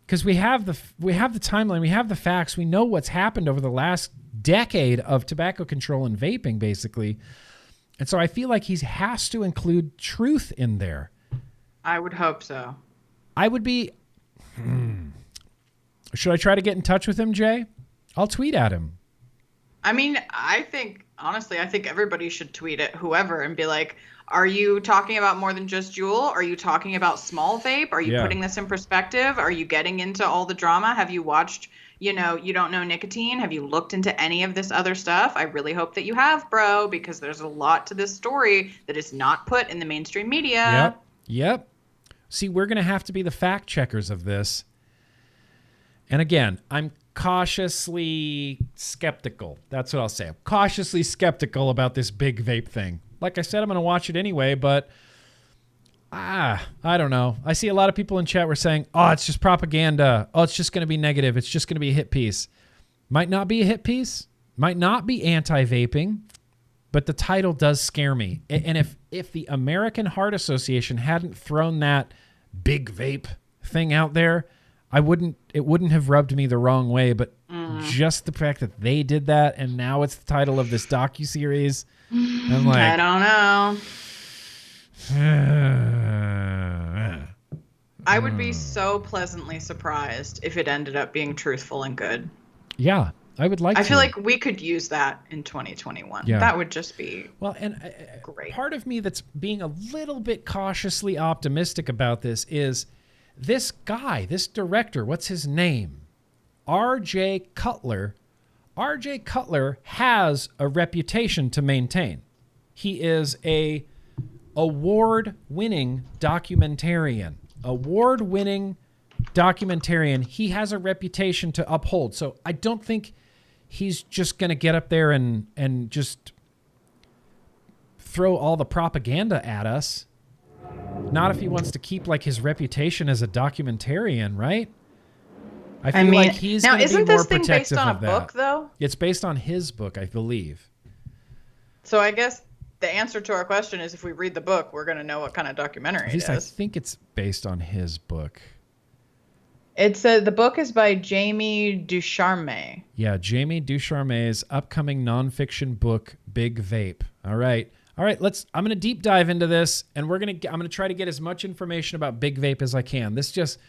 Because we have the timeline, we have the facts, we know what's happened over the last decade of tobacco control and vaping, basically. And so I feel like he has to include truth in there. I would hope so. I would be... Should I try to get in touch with him, Jay? I'll tweet at him. I mean, honestly, I think everybody should tweet at whoever and be like, are you talking about more than just Juul? Are you talking about small vape? Are you putting this in perspective? Are you getting into all the drama? Have you watched, You Don't Know Nicotine? Have you looked into any of this other stuff? I really hope that you have, bro, because there's a lot to this story that is not put in the mainstream media. Yep. See, we're going to have to be the fact checkers of this. And again, I'm cautiously skeptical. That's what I'll say. I'm cautiously skeptical about this Big Vape thing. Like I said, I'm going to watch it anyway, but I don't know. I see a lot of people in chat were saying, oh, it's just propaganda. Oh, it's just going to be negative. It's just going to be a hit piece. Might not be a hit piece. Might not be anti-vaping, but the title does scare me. And if the American Heart Association hadn't thrown that Big Vape thing out there, it wouldn't have rubbed me the wrong way, but just the fact that they did that and now it's the title of this docuseries, I'm like, I don't know. I would be so pleasantly surprised if it ended up being truthful and good. Yeah, I would like to. I feel like we could use that in 2021. Yeah. That would just be great. Part of me that's being a little bit cautiously optimistic about this is this guy, this director, what's his name? R.J. Cutler. R.J. Cutler has a reputation to maintain. He is a award-winning documentarian. He has a reputation to uphold. So I don't think he's just going to get up there and just throw all the propaganda at us. Not if he wants to keep like his reputation as a documentarian, right? I feel like he's going to be more protective of that. Now, isn't this thing based on a book, though? It's based on his book, I believe. So I guess the answer to our question is if we read the book, we're going to know what kind of documentary it is. I think it's based on his book. The book is by Jamie Ducharme. Yeah, Jamie Ducharme's upcoming nonfiction book, Big Vape. All right, I'm going to deep dive into this, and I'm going to try to get as much information about Big Vape as I can. This just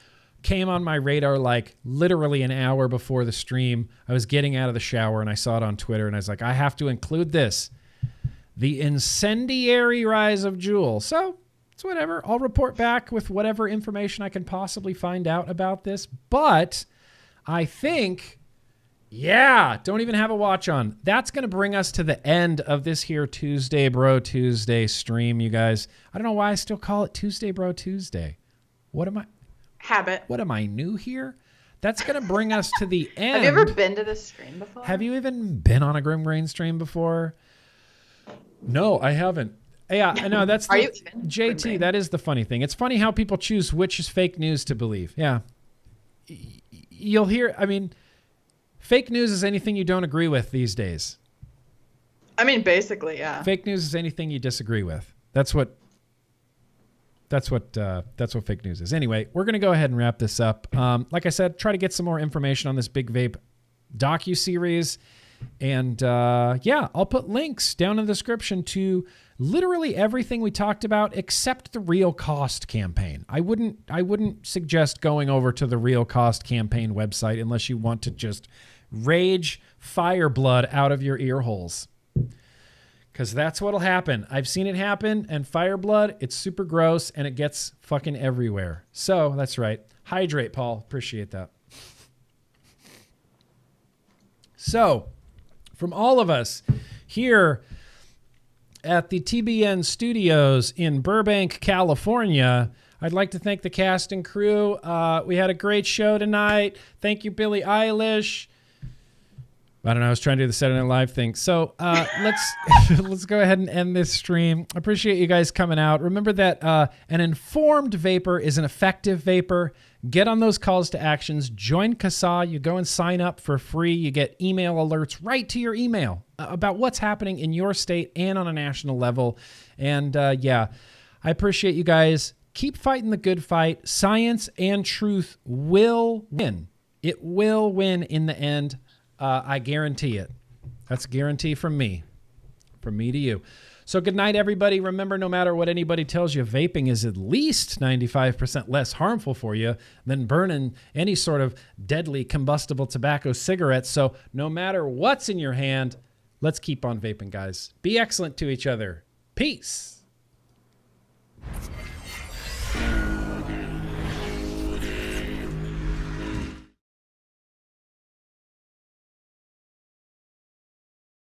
came on my radar like literally an hour before the stream. I was getting out of the shower, and I saw it on Twitter, and I was like, I have to include this. The incendiary rise of Juul. So it's whatever. I'll report back with whatever information I can possibly find out about this. But I think, don't even have a watch on. That's going to bring us to the end of this here Tuesday Bro Tuesday stream, you guys. I don't know why I still call it Tuesday Bro Tuesday. What am I? Habit. What am I, new here? That's going to bring us to the end. Have you ever been to this stream before? Have you even been on a GrimmGreen stream before? No, I haven't. Yeah, I know. That's JT. That is the funny thing. It's funny how people choose which is fake news to believe. Yeah. You'll hear, fake news is anything you don't agree with these days. Basically, yeah. Fake news is anything you disagree with. That's what fake news is. Anyway, we're going to go ahead and wrap this up. Like I said, try to get some more information on this Big Vape docuseries. And I'll put links down in the description to literally everything we talked about except the Real Cost campaign. I wouldn't suggest going over to the Real Cost campaign website unless you want to just rage fire blood out of your ear holes. Because that's what'll happen. I've seen it happen, and fire blood, it's super gross, and it gets fucking everywhere. So, that's right. Hydrate, Paul. Appreciate that. So, from all of us here at the TBN studios in Burbank, California, I'd like to thank the cast and crew. We had a great show tonight. Thank you, Billie Eilish. I don't know. I was trying to do the Saturday Night Live thing. So let's go ahead and end this stream. I appreciate you guys coming out. Remember that an informed vapor is an effective vapor. Get on those calls to actions. Join CASA. You go and sign up for free. You get email alerts right to your email about what's happening in your state and on a national level. And I appreciate you guys. Keep fighting the good fight. Science and truth will win. It will win in the end. I guarantee it. That's a guarantee from me to you. So good night, everybody. Remember, no matter what anybody tells you, vaping is at least 95% less harmful for you than burning any sort of deadly combustible tobacco cigarettes. So no matter what's in your hand, let's keep on vaping, guys. Be excellent to each other. Peace.